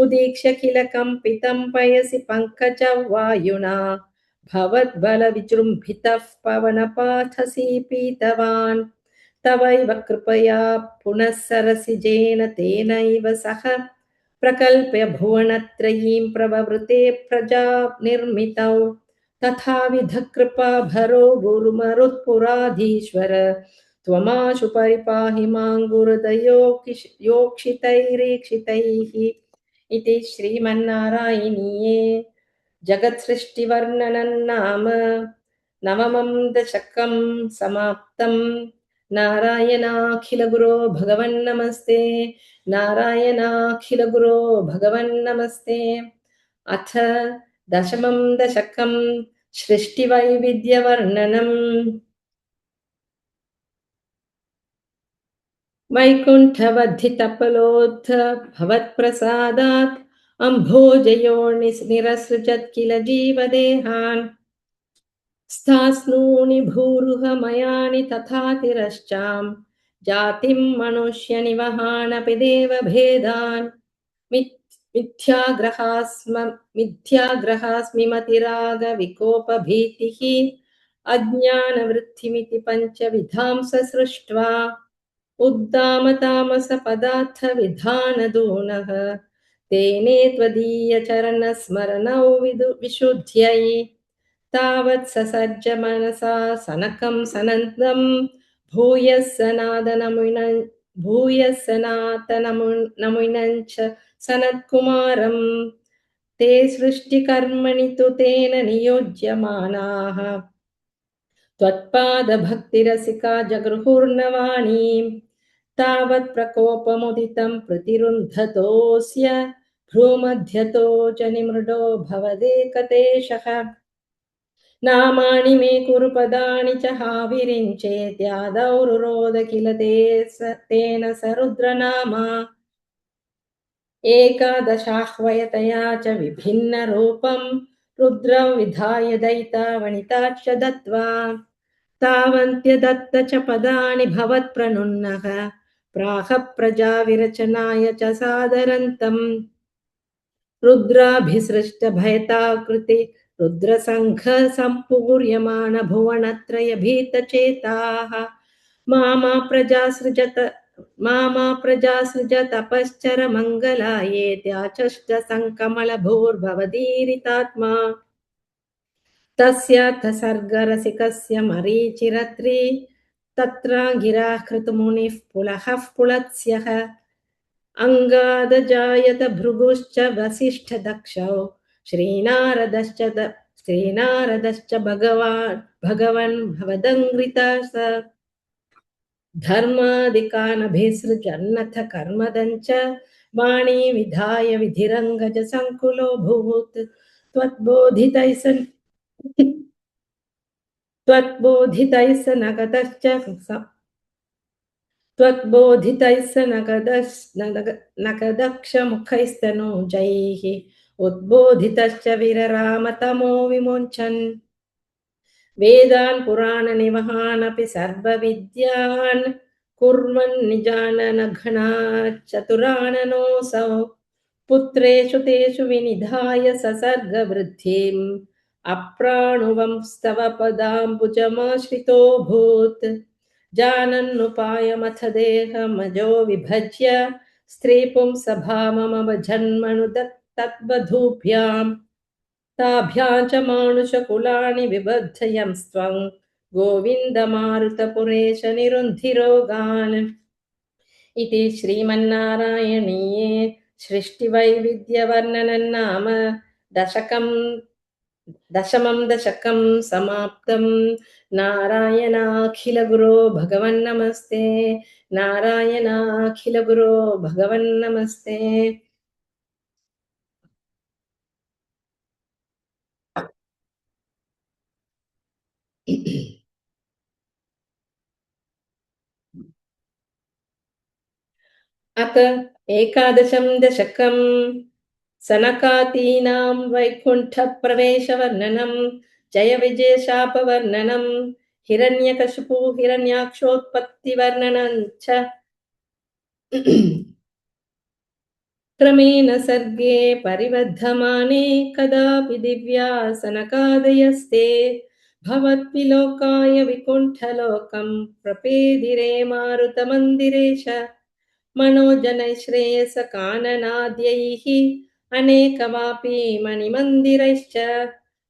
उदीक्ष्य किल कम्पितं पयसि पङ्कजवायुना भवद्बलविजृम्भितः पवनपाथसी पीतवान् तवैव कृपया पुनः सरसिजेन तेनैव सह प्रकल्प्य भुवनत्रयीं प्रववृते प्रजा निर्मितौ तथाविध कृपाभरो गुरुमरुत्पुराधीश्वर त्वमाशु परिपाहि मां गुरुदयोक्षितैरीक्षितैः इति श्रीमन्नारायणीये जगत्सृष्टिवर्णनं नाम नवमं दशकं समाप्तम् नारायणाखिलगुरो भगवन्नमस्ते नारायणाखिलगुरो भगवन्नमस्ते अथ दशमं दशकं सृष्टिवैविध्यवर्णनम् वैकुण्ठवर्धितपलोत्थ भवत्प्रसादात् अम्भोजयोनिरसृजत् किल जीवदेहान् स्थास्नूनि भूरुहमयानि तथा तिरश्चाम् जातिं मनुष्यनिवहानपि देवभेदान् मिथ्याग्रहास्मि मतिरागविकोपभीतिः अज्ञानवृत्तिमिति पञ्चविधां ससृष्ट्वा उद्दामतामसपदार्थविधानदूनः तेने त्वदीयचरणस्मरणौ विशुद्ध्यै तावत् ससज्ज मनसा सनकं सनन्दं भूयः सनातनमुनिञ्च सनत्कुमारं ते सृष्टिकर्मणि तु तेन नियोज्यमानाः त्वत्पादभक्तिरसिका जगृहुर्नवाणीं तावत् प्रकोपमुदितं प्रतिरुन्धतोऽस्य भ्रूमध्यतो च निमृडो भवदेकतेशः नामानि मे कुरु पदानि च हाविरिञ्चेत्यादौ रुरोद किल तेन स रुद्रनामा एकादशाह्वयतया च विभिन्नरूपं रुद्रं विधाय दयितावनिताश्च दत्त्वा तावन्त्यदत्त च पदानि भवत्प्रनुन्नः प्राह प्रजाविरचनाय च सादरन्तम् रुद्राभिसृष्टभयताकृति रुद्रसङ्घ सम्पूर्यमान भुवनत्रय भीतचेताः मामा प्रजा सृज तपश्चर मङ्गलायेत्याचष्ट सङ्कमलभूर्भवदीरितात्मा तस्याथ सर्गरसिकस्य मरीचिरत्रि तत्राङ्गिराः कृतमुनिः पुलः पुलत्स्यः अङ्गादजायत भृगुश्च वसिष्ठदक्षौ श्रीनारदश्च श्रीनारदश्च भगवन् भवदङ्घ्रिता स धर्मादिकानभिसृजन्नथ कर्मदञ्च वाणी विधाय विधिरङ्गज सङ्कुलो भूत् त्वद्बोधितैः स नगतश्च त्वद्बोधितैः स नगदक्षमुखैस्तनूजैः उद्बोधितश्च विररामतमो विमुञ्चन् वेदान् पुराणनिवहानपि सर्वविद्यान् कुर्वन् निजाननघनाच्चतुराननोऽसौ पुत्रेषु तेषु विनिधाय ससर्गवृद्धिम् अप्राणुवंस्तव पदाम्बुजमाश्रितोऽभूत् जानन्नुपायमथ देहमजो विभज्य स्त्रीपुंसभाममवजन्मनु तद्वधूभ्याम् ताभ्यां च मानुषकुलानि विबद्धयंस्त्वं गोविन्दमारुतपुरेश निरुन्धिरोगान् इति श्रीमन्नारायणीये सृष्टिवैविध्यवर्णनं नाम दशमं दशकं समाप्तं नारायणाखिलगुरो भगवन्नमस्ते नारायणाखिलगुरो भगवन्नमस्ते अथ एकादशं दशकं सनकादीनां वैकुण्ठप्रवेशवर्णनं जय विजयशापवर्णनं हिरण्यकशिपु हिरण्याक्षोत्पत्तिवर्णनं च क्रमेण सर्गे परिवर्धमाने कदापि दिव्या सनकादयस्ते भवद्विलोकाय विकुण्ठलोकं प्रपेदिरे मारुतमन्दिरेश मनोजनैः श्रेयसकाननाद्यैः अनेकवापि मणिमन्दिरैश्च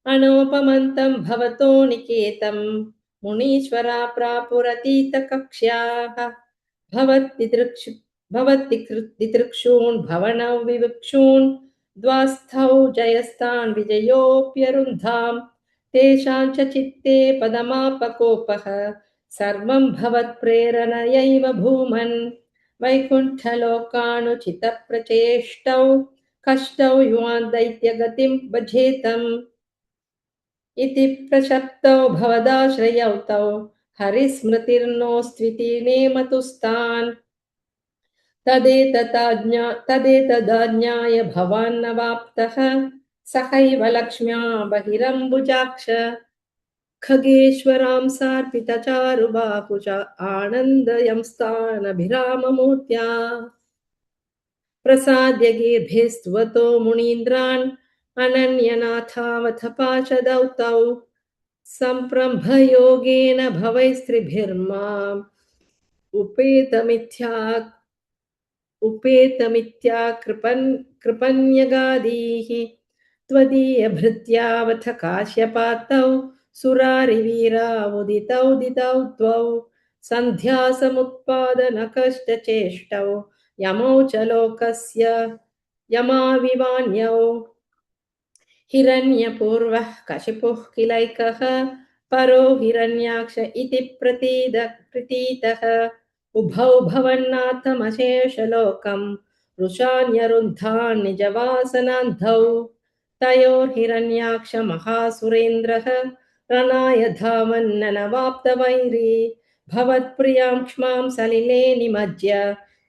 अनोपमन्तं भवतो निकेतं मुनीश्वरा प्रापुरतीतकक्ष्याः भवत्तिदृक्षून् भवनौ विवक्षून् द्वास्थौ जयस्तान् विजयोऽप्यरुन्धाम् तेषां च चित्ते पदमापकोपः सर्वं भवत्प्रेरणयैव भूमन् वैकुण्ठलोकानुचितप्रचेष्टौ कष्टौ युवान् दैत्यगतिं भजेतम् इति प्रशप्तौ भवदाश्रयौ तौ हरिस्मृतिर्नोस्त्विति नेमतुस्तान् तदेतदाज्ञाय भवान्नवाप्तः सहैव लक्ष्म्या बहिरम्बुजाक्ष खगेश्वरां सार्पितचारुबाहुच आनन्दयंस्तानभिराममूर्त्या प्रसाद्य गीर्भिस्तुवतो मुनीन्द्रान् अनन्यनाथावथ पाशदौ तौ सम्प्रम्भयोगेन भवैस्त्रिभिर्माम् कृपन्यगादीः त्वदीयभृत्यावथ काश्यपातौ सुरारिवीरावुदितौ दितौ द्वौ सन्ध्यासमुत्पादनकष्टचेष्टौ यमौ च लोकस्य यमाविवान्यौ हिरण्यपूर्वः कशिपुः किलैकः परो हिरण्याक्ष इति प्रतीतः उभौ भवन्नाथमशेषलोकं वृषान्यरुन्धान् निजवासनान्धौ तयोर्हिरण्याक्ष महासुरेन्द्रः रणाय धावन्ननवाप्तवैरी भवत्प्रियां क्ष्मां सलिले निमज्य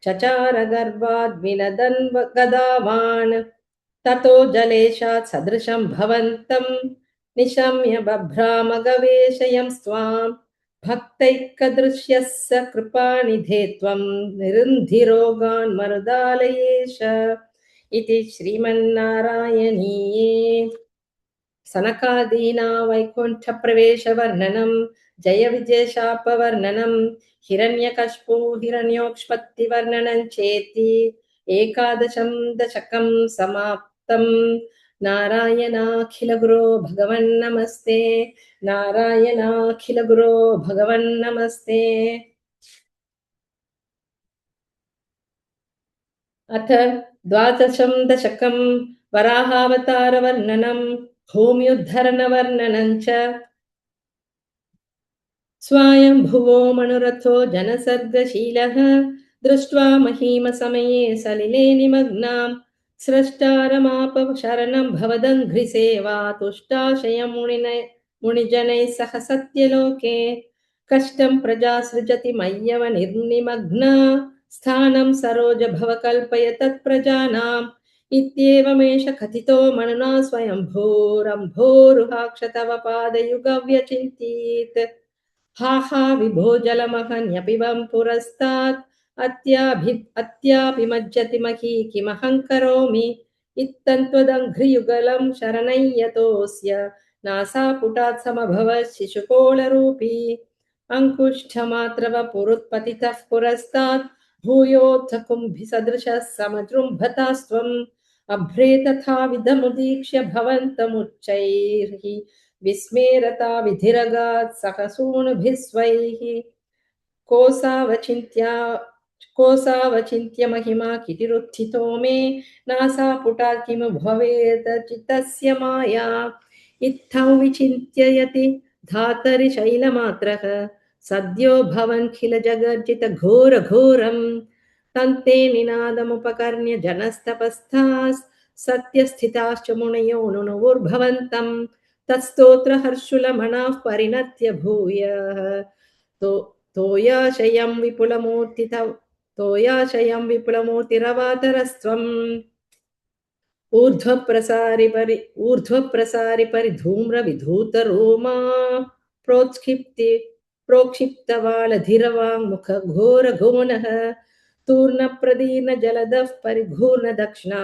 चचार गर्वाद्विनदन् गदावान् ततो जलेशात् सदृशं भवन्तं निशम्य बभ्रामगवेशयं स्वां भक्तैकदृश्यः स कृपानिधे त्वं निरुन्धिरोगान् मरुदालयेश इति श्रीमन्नारायणीये सनकादीना वैकुण्ठप्रवेशवर्णनं जय विजयशापवर्णनं हिरण्यकश्पू हिरण्योक्ष्पत्तिवर्णनं चेति एकादशं दशकं समाप्तं नारायणाखिलगुरो भगवन्नमस्ते नारायणाखिलगुरो भगवन्नमस्ते अथ द्वादशं दशकं वराहावतारवर्णनं भूम्युद्धरणवर्णनं च स्वायम्भुवो मनुरथो जनसर्गशीलः दृष्ट्वा महीमसमये सलिले निमग्नां स्रष्टारमाप शरणं भवदङ्घ्रिसेवा तुष्टाशयं मुनिजनैः सह सत्यलोके कष्टं प्रजा सृजति मय्यव निर्निमग्ना स्थानं सरोज भव कल्पय तत्प्रजानाम् इत्येवमेष कथितो मनुना स्वयंभोरम्भोरुहाक्ष तव पादयुगव्यचिन्तीत् हा हा विभो जलमहन्यपि वं पुरस्तात् अत्यापि मज्जति मही किमहं करोमि इत्तन्त्वदङ्घ्रियुगलं शरणय्यतोऽस्य नासापुटात् समभवत् शिशुकोलरूपी अङ्कुष्ठमात्रव पुरुत्पतितः पुरस्तात् भूयोऽथ कुम्भिसदृशः समजृम्भतास्त्वम् अभ्रे तथाविधमुदीक्ष्य भवन्तमुच्चैः विस्मेरता विधिरगात् सहसूनुभिस्वैः कोसावचिन्त्या कोसावचिन्त्य महिमा कितिरुत्थितो मे नासापुटा किमु भवेत् चित्तस्य माया इत्थं विचिन्त्ययति धातरि शैलमात्रः सद्यो भवन्खिल जगर्जित घोरघोरम् तन्ते निनादमुपकर्ण्य जनस्तपस्थास् सत्यस्थिताश्च मुनयो नुनुवुर्भवन्तम् तत्स्तोत्रहर्षुलमनाः परिणत्य भूयः तो तोयाशयं विपुलमूर्तित तोयाशयं विपुलमूर्तिरवातरस्त्वम् ऊर्ध्वप्रसारि परिधूम्रविधूतरोमा प्रोत्क्षिप्ति प्रोक्षिप्तवालधिरवाङ्मुख घोरघोनः तूर्णप्रदीर्णजलदः परिघूर्णदक्षिणा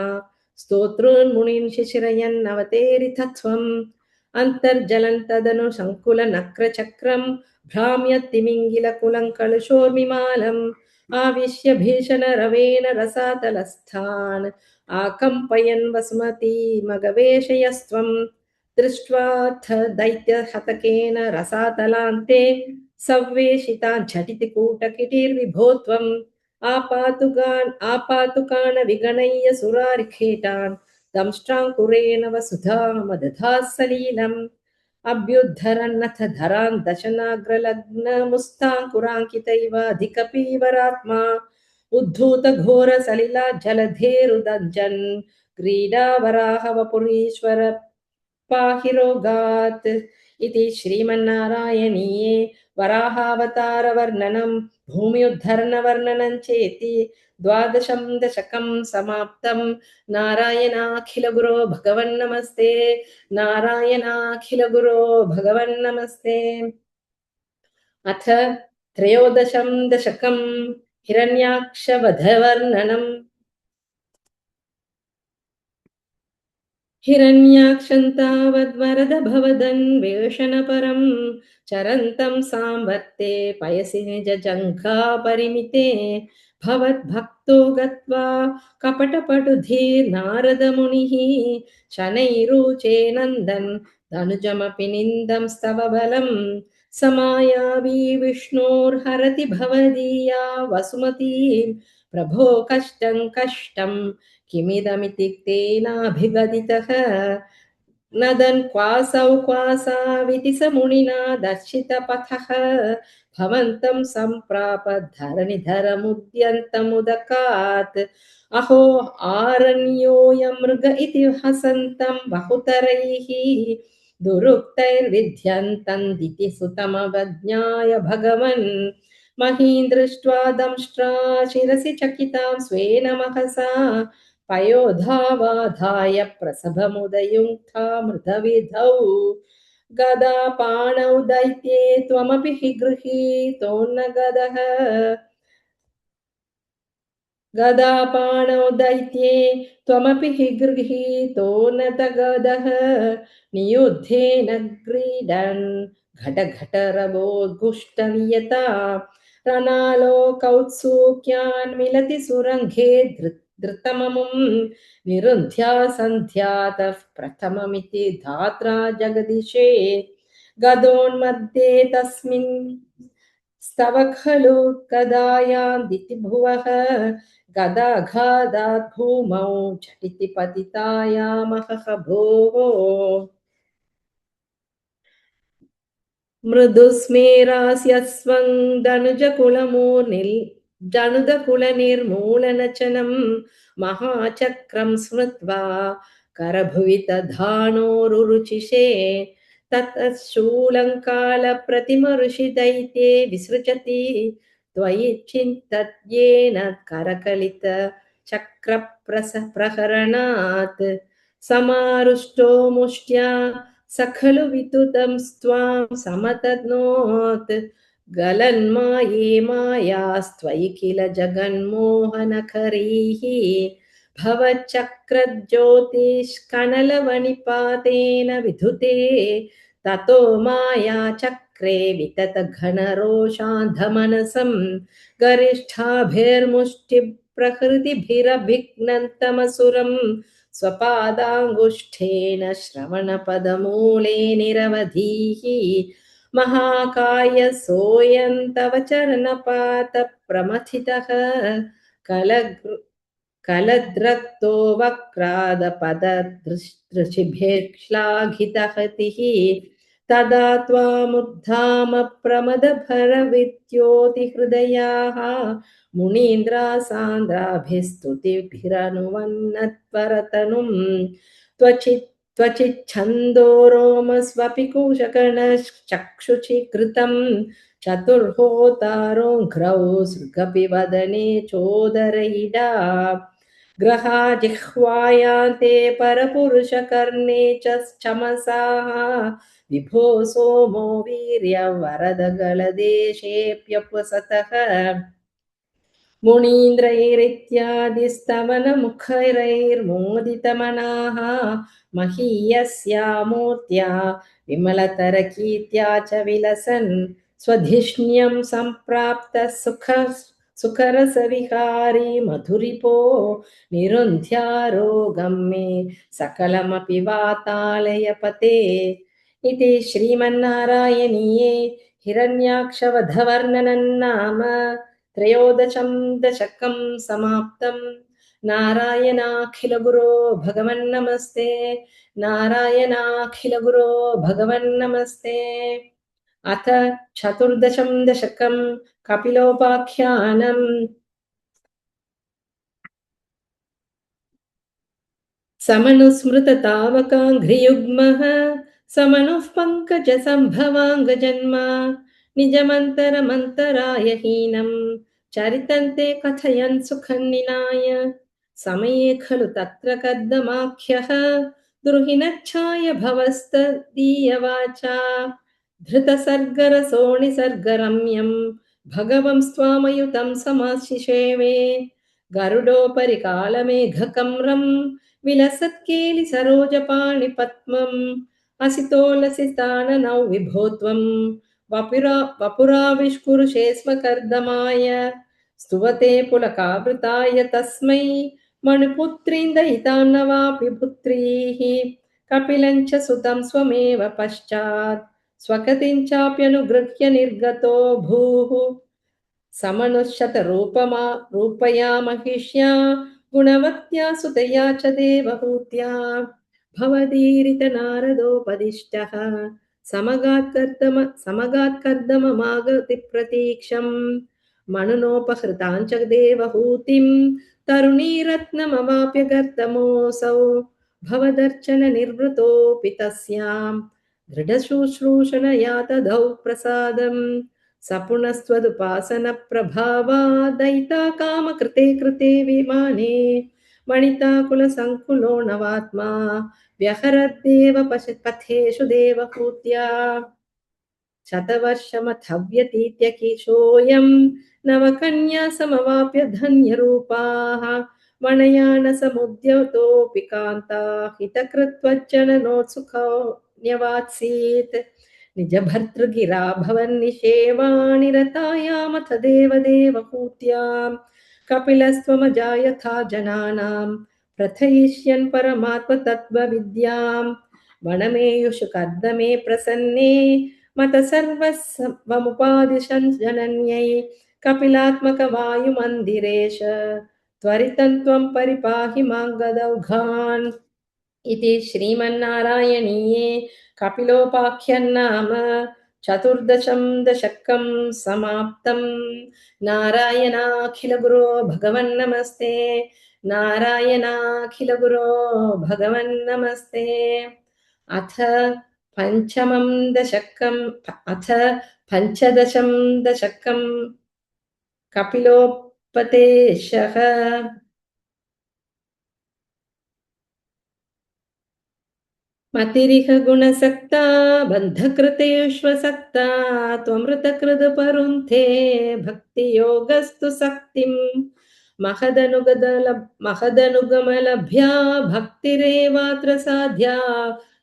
स्तोत्रोन्मुनीन् शिशिरयन्नवतेरितत्वम् अन्तर्जलन् तदनु सङ्कुलनक्रचक्रम् भ्राम्यतिमिङ्गिलकुलं कलुषोर्मिमालम् आविश्य भीषणरवेण रसातलस्थान् आकम्पयन् वसुमती मगवेशयस्त्वं दृष्ट्वाथ दैत्यहतकेन रसातलान्ते सव्वेशितान् झटिति कूटकिटिर्विभो त्वम् आपातुकान् विगणय्य सुरारिखेटान् दंष्ट्राङ्कुरेण वसुधा मदधाः सलीलम् अभ्युद्धरन्नथ धरान् दशनाग्रलग्नमुस्ताङ्कुराङ्कितैव अधिकपीवरात्मा उद्धूत घोर सलिला जलधेरुदज्जन् क्रीडावराह वपुरीश्वर पाहि रोगात् इति श्रीमन्नारायणीये वराहावतारवर्णनं भूम्युद्धरणवर्णनं चेति द्वादशं दशकं समाप्तं नारायणाखिलगुरो भगवन्नमस्ते नारायणाखिलगुरो भगवन्नमस्ते अथ त्रयोदशं दशकं हिरण्याक्षवधवर्णनम् हिरण्याक्षन्तावद्वरद भवदन्वेषणपरं चरन्तं सांवर्ते पयसि निजजङ्घापरिमिते भवद्भक्तो गत्वा कपटपटुधीर्नारदमुनिः शनैरुचे नन्दन् तनुजमपि निन्दं स्तव बलं समायावी विष्णोर्हरति भवदीया वसुमतीं प्रभो कष्टं कष्टं किमिदमिति तेनाभिगदितः नदन् क्वासौ क्वासाविति स मुनिना दर्शितपथः भवन्तं सम्प्राप धरणिधरमुद्यन्तमुदकात् अहो आरण्योऽयं मृग इति हसन्तं बहुतरैः दुरुक्तैर्विध्यन्तं दिति सुतमवज्ञाय भगवन् महीं दृष्ट्वा दंष्ट्रा शिरसि चकितां स्वेन महसा पयोधावाधाय प्रसभमुदयुक्ता मृतविधौ गदापाणौ दैत्ये त्वमपि हि गृहीतो न गदः गदापाणौ दैत्ये त्वमपि हि गृहीतो न तगदः नियुद्धेन क्रीडन् घटघटरवोद्घुष्टनियता रणालोकौत्सुक्यान् मिलति सुरङ्गे धृतममुं निरुन्ध्या सन्ध्यातः प्रथममिति धात्रा जगदिशे गदोन्मध्ये तस्मिन् स्तव खलु कदायान्दिति भुवः गदाघादात् भूमौ झटिति पतितायामहह भोः मृदुस्मेरास्यस्वं दनुजकुलनिर्मूलनचनं महाचक्रं स्मृत्वा करभुवि दधानोरुचिषे ततः शूलङ्कालप्रतिमऋषिदैत्ये विसृजति त्वयि चिन्तयेन करकलित चक्रप्रहरणात् समारुष्टो मुष्ट्या स खलु वितुतं स्वां समतनोत् गलन्माये मायास्त्वयि किल जगन्मोहनकरीः भवच्चक्रज्योतिष्कनलवनिपातेन विधुते ततो मायाचक्रे विततघनरोषान्धमनसं गरिष्ठाभिर्मुष्टिप्रकृतिभिरभिघ्नन्तमसुरम् स्वपादाङ्गुष्ठेन श्रवणपदमूले निरवधिः महाकाय सोऽयं तव चरणपातप्रमथितः कलद्रक्तो वक्रादपददृशिभिर्श्लाघितहतिः तदा त्वामुद्धामप्रमदभरविद्योतिहृदयाः मुनीन्द्रासान्द्राभिस्तुतिभिरनुवन्नत्वरतनुं त्वचिच्छन्दो रोमस्वपि कुशकणश्चक्षुषि चतुर्होतारोऽघ्रौ सृगपि वदने चोदरयिडा ग्रहा जिह्वायान्ते परपुरुषकर्णे च चमसाः विभो सोमो वीर्यवरदगलदेशेऽप्यपसतः मुनीन्द्रैरित्यादिस्तवनमुखैर्मोदितमनाः महीयस्या मूर्त्या विमलतरकीर्त्या च विलसन् स्वधिष्ण्यं सम्प्राप्तः सुखरसविहारी मधुरिपो निरुन्ध्यारोगं मे सकलमपि वातालयपते इति श्रीमन्नारायणीये हिरण्याक्षवधवर्णनं नाम त्रयोदशं दशकं समाप्तं नारायणाखिलगुरो भगवन्नमस्ते नारायणाखिलगुरो भगवन्नमस्ते अथ चतुर्दशं दशकं कपिलोपाख्यानम् समनुस्मृततावकाङ्घ्रियुग्मः समनुः पङ्कजसम्भवाङ्गजन्मा निजमन्तरमन्तरायहीनं चरितन्ते कथयन् सुखन्निनाय समये खलु तत्र कद्दमाख्यः द्रुहिणच्छाय भवस्तदीयवाचा धृतसर्गरसोणिसर्गरम्यं भगवं स्वामयुतं समाशिषेवे गरुडोपरि कालमेघकम्रम् विलसत्केलि सरोजपाणिपद्मम् असितोलसिताननौ विभो त्वं वपुराविष्कुरुषे स्म कर्दमाय स्तुवते पुलकावृताय तस्मै मणिपुत्रीं दयितां न वापि पुत्रीः कपिलं च सुतं स्वमेव पश्चात् स्वगतिं चाप्यनुगृह्य निर्गतो भूः रूपया महिष्या गुणवत्या सुतया च देवहूत्या भवदीरित नारदोपदिष्टः समगात्कर्दममागति प्रतीक्षम् मनुनोपहृतां च देवहूतिं तरुणीरत्नमवाप्य गर्दमोऽसौ भवदर्चन निर्वृतोऽपि तस्यां दृढशुश्रूषणया तदौ प्रसादम् सपुनस्त्वदुपासनप्रभावा दयिता कामकृते कृते विमाने मणिता कुलसङ्कुलो नवात्मा व्यहरद्देव पथेषु देवहूत्या शतवर्षमथव्यतीत्य किशोऽयं नवकन्या समवाप्य धन्यरूपाः वनयानसमुद्यतोऽपि कान्ता हितकृत्वज्जननोत्सुको न्यवात्सीत् निजभर्तृगिरा भवन्निषेवाणिरतायामथ देवदेवहूत्यां कपिलस्त्वमजा यथा जनानां प्रथयिष्यन् परमात्मतत्त्वविद्यां वनमेयुषु कर्दमे प्रसन्ने मत सर्वस्वमुपादिशन् जनन्यै कपिलात्मकवायुमन्दिरेश त्वरितं त्वं परिपाहि मां गदौघान् इति श्रीमन्नारायणीये कपिलोपाख्यन्नाम चतुर्दशं दशकं समाप्तं नारायणाखिलगुरो भगवन्नमस्ते नारायणाखिलगुरो भगवन्नमस्ते अथ पञ्चमं दशकम् अथ पञ्चदशं दशकं कपिलोपदेशः मतिरिह गुणसक्ता बन्धकृतेष्वसक्ता त्वमृतकृदपरुन्थे भक्तियोगस्तु सक्तिम् महदनुगमलभ्या भक्तिरेवात्र साध्या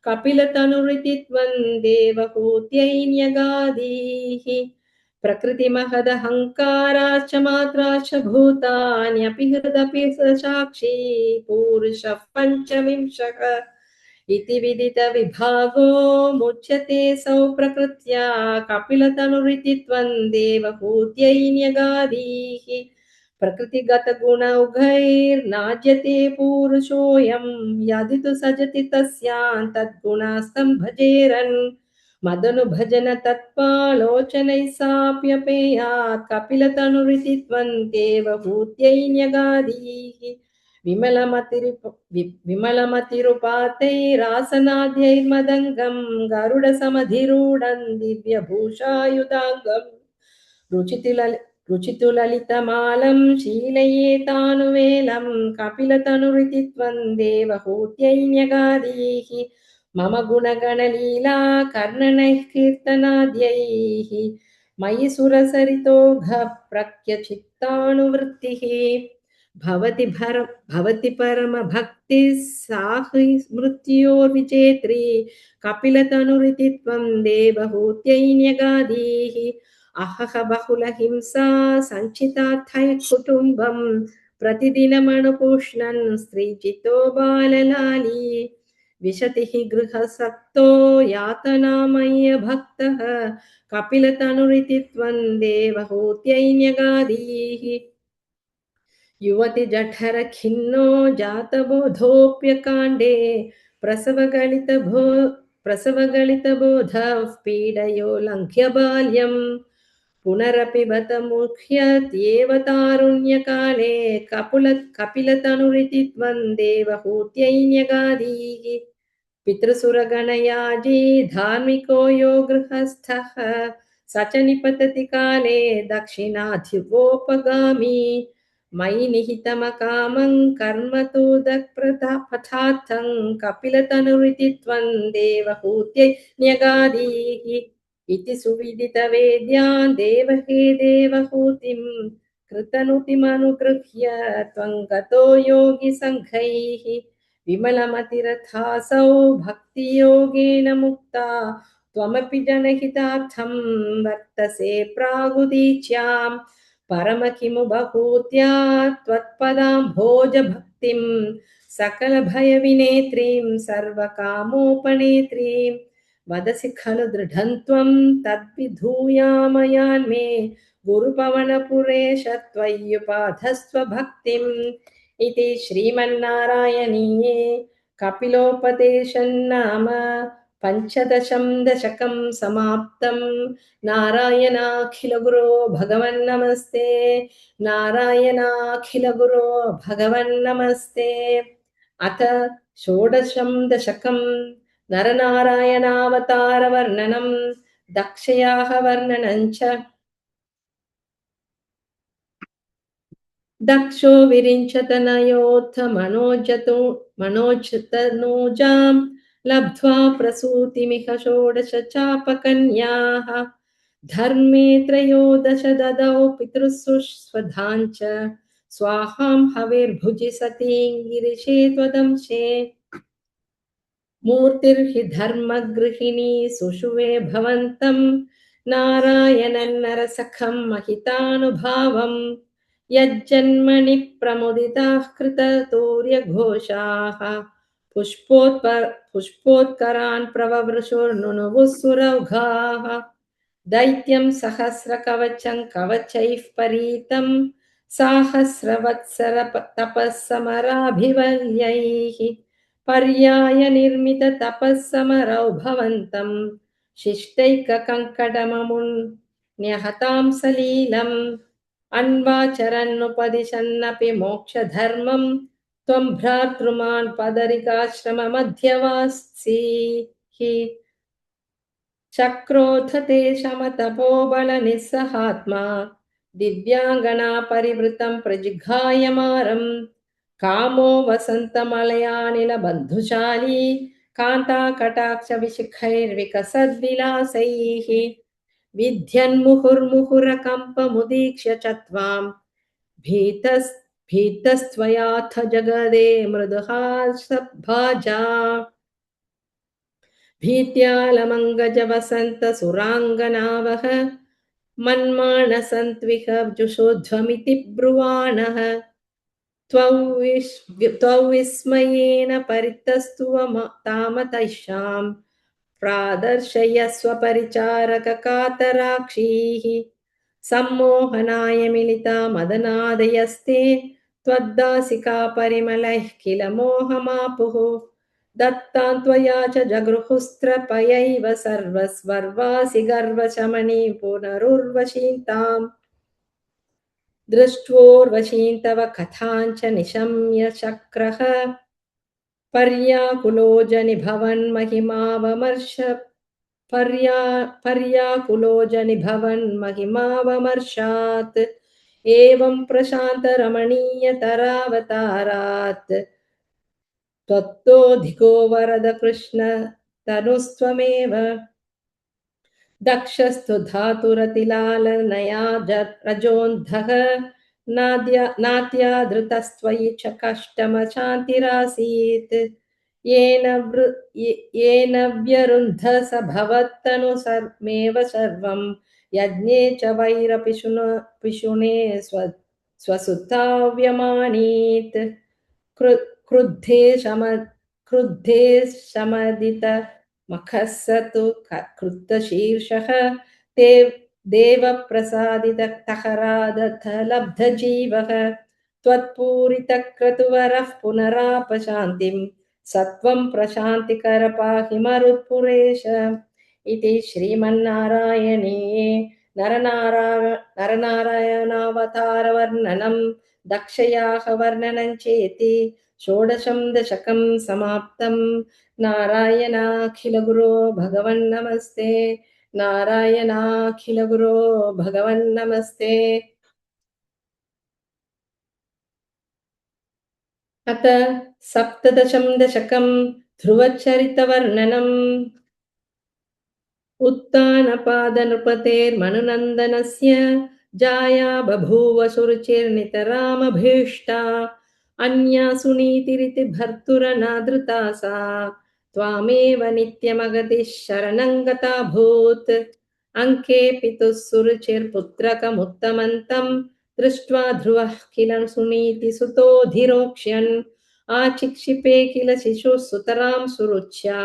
कपिलतनुरिति त्वं देवहूत्यै न्यगादीः प्रकृतिमहदहङ्काराश्च मात्राश्च भूतान्यपि हृदपि स साक्षी पूरुषः पञ्चविंशः इति विदितविभागो मुच्यते सौ प्रकृत्या कपिलतनुरिति त्वं देवहूत्यै न्यगादीः प्रकृतिगतगुणौघैर्नाज्यते पूरुषोऽयं यदि तु सजति तस्यां तद्गुणास्तं भजेरन् मदनुभजन तत्पालोचनैः साप्यपेयात् कपिलतनुरिति त्वं देवहूत्यै न्यगादीः विमलमतिरुपातैरासनाद्यैर्मदङ्गं गरुडसमधिरूढं दिव्यभूषायुधाङ्गं रुचितुललितमालं शीलयेतानुवेलं कपिलतनुरिति त्वं देवहूत्यै न्यगादीः मम गुणगणलीला कर्णनैः कीर्तनाद्यैः मयि सुरसरितोघः प्रख्यचित्तानुवृत्तिः भवति परमभक्तिः साहि मृत्योर्विजेत्री कपिलतनुरिति त्वं देवहूत्यै न्यगादीः अहह बहुलहिंसा सञ्चितार्थैः कुटुम्बं प्रतिदिनमनुपुष्णन् स्त्रीजितो बाललाली विशतिः गृहसक्तो यातनामय्य भक्तः कपिलतनुरिति त्वं देवहूत्यै न्यगादीः युवति जठर खिन्नो जातबोधोऽप्यकाण्डे प्रसवगलितबोधः पीडयो लङ्घ्य बाल्यं पुनरपि बत मुह्यत्येव तारुण्यकाले कपिलतनुरिति त्वं देवहूत्यै न्यगादीः पितृसुरगणयाजी धार्मिको यो गृहस्थः स च निपतति काले दक्षिणाधिवोपगामी मयि निहितमकामं कर्म तु दक्प्रथार्थं कपिलतनुरिति त्वं देवहूत्यै न्यगादीः इति सुविदितवेद्यान् देवहे देवहूतिं कृतनुतिमनुगृह्य त्वं गतो योगिसङ्घैः विमलमतिरथासौ भक्तियोगेन मुक्ता त्वमपि जनहितार्थं वर्तसे प्रागुदीच्याम् परम किमु बहूत्या त्वत्पदाम्भोजभक्तिं सकलभयविनेत्रीं सर्वकामोपनेत्रीं वदसि खलु दृढं त्वं तद्विधूयामयान्मे गुरुपवनपुरेश त्वय्युपाधस्त्वभक्तिम् इति श्रीमन्नारायणीये कपिलोपदेशन्नाम पञ्चदशं दशकं समाप्तं नारायणाखिलगुरो भगवन्नमस्ते नारायणाखिलगुरो भगवन्नमस्ते अथ षोडशं दशकं नरनारायणावतारवर्णनं दक्षयाः वर्णनं च दक्षो विरिञ्चतनयोऽथ मनोजतनूजां लब्ध्वा प्रसूतिमिह षोडश चापकन्याः धर्मे त्रयोदश ददौ पितृसुस्वधाञ्च स्वाहां हविर्भुजि सतीं गिरिशे त्वदंशे मूर्तिर्हि धर्मगृहिणी सुषुवे भवन्तं नारायणं नरसखं महितानुभावम् यज्जन्मनि प्रमुदिताः कृततूर्यघोषाः पुष्पोत्करान् प्रववृशुर्नुनुवुः सुरौघाः दैत्यं सहस्रकवचं कवचैः परीतं साहस्रवत्सर तपःसमराभिवल्यैः पर्याय निर्मित तपःसमरौ भवन्तम् शिष्टैककङ्कडममुन्यहतां सलीलम् अन्वाचरन्नुपदिशन्नपि मोक्षधर्मं त्वं भ्रातृमान् पदरिकाश्रममध्यवासी हि चक्रोथ ते शमतपोबलनिस्सहात्मा दिव्याङ्गना परिवृतं प्रजिघायमारम् कामो वसन्तमलयानिलबन्धुशाली कान्ताकटाक्षविशिखैर्विकसद्विलासैः विध्यन्मुहुर्मुहुरकम्पमुदीक्ष्य च त्वां भीतस्त्वयाथ जगदे मृदुहासभाजा भीत्यालमङ्गजवसन्तसुराङ्गनावः मन्मानसन्त्विह जुषोध्वमिति ब्रुवाणः त्वौ विस्मयेन परितस्तु तामतैषां प्रादर्शयस्वपरिचारककातराक्षीः सम्मोहनाय मिलिता मदनादयस्ते त्वद्दासिका परिमलैः किल मोहमापुः दत्तां त्वया च जगृहुस्त्रपयैव सर्वस्वर्वासि गर्वशमनी पुनरुर्वशीताम् दृष्ट्वोर्वशीं तव कथाञ्च निशम्य चक्रः पर्याकुलो जनिभवन्महिमावमर्श पर्याकुलो जनिभवन्महिमावमर्शात् एवं प्रशान्तरमणीयतरावतारात् त्वत्तोऽधिको वरद कृष्ण तनुस्त्वमेव दक्षस्तु धातुरतिलालनया रजोन्धः नात्यादृतस्त्वयि च कष्टमशान्तिरासीत् येन व्यरुन्ध स भवत्तनुमेव सर्वं यज्ञे च वैरपिशुने स्वसुताव्यमानीत् क्रुद्धे शमदित मखः स तु कृतशीर्षः ते देवप्रसादितहरादथ लब्धजीवः त्वत्पूरितक्रतुवरः पुनरापशान्तिं सत्वं प्रशान्तिकर पाहि मरुत्पुरेश इति श्रीमन्नारायणे नरनारायणावतारवर्णनं दक्षयाः वर्णनं चेति षोडशं दशकं समाप्तं नारायणाखिलगुरो भगवन्नमस्ते नारायणाखिलगुरो भगवन्नमस्ते अथ सप्तदशं दशकं ध्रुवचरितवर्णनम् उत्तानपादनृपतेर्मनुनन्दनस्य जाया बभूव सुरुचिर्नितरामभीष्टा अन्या सुनीतिरिति भर्तुरनादृता सा त्वामेव नित्यमगतिः शरणं गताभूत् अङ्के पितुः सुरुचिर्पुत्रकमुत्तमन्तं दृष्ट्वा ध्रुवः किल सुनीतिसुतोऽधिरोक्ष्यन् आचिक्षिपे किल शिशुः सुतरां सुरुच्या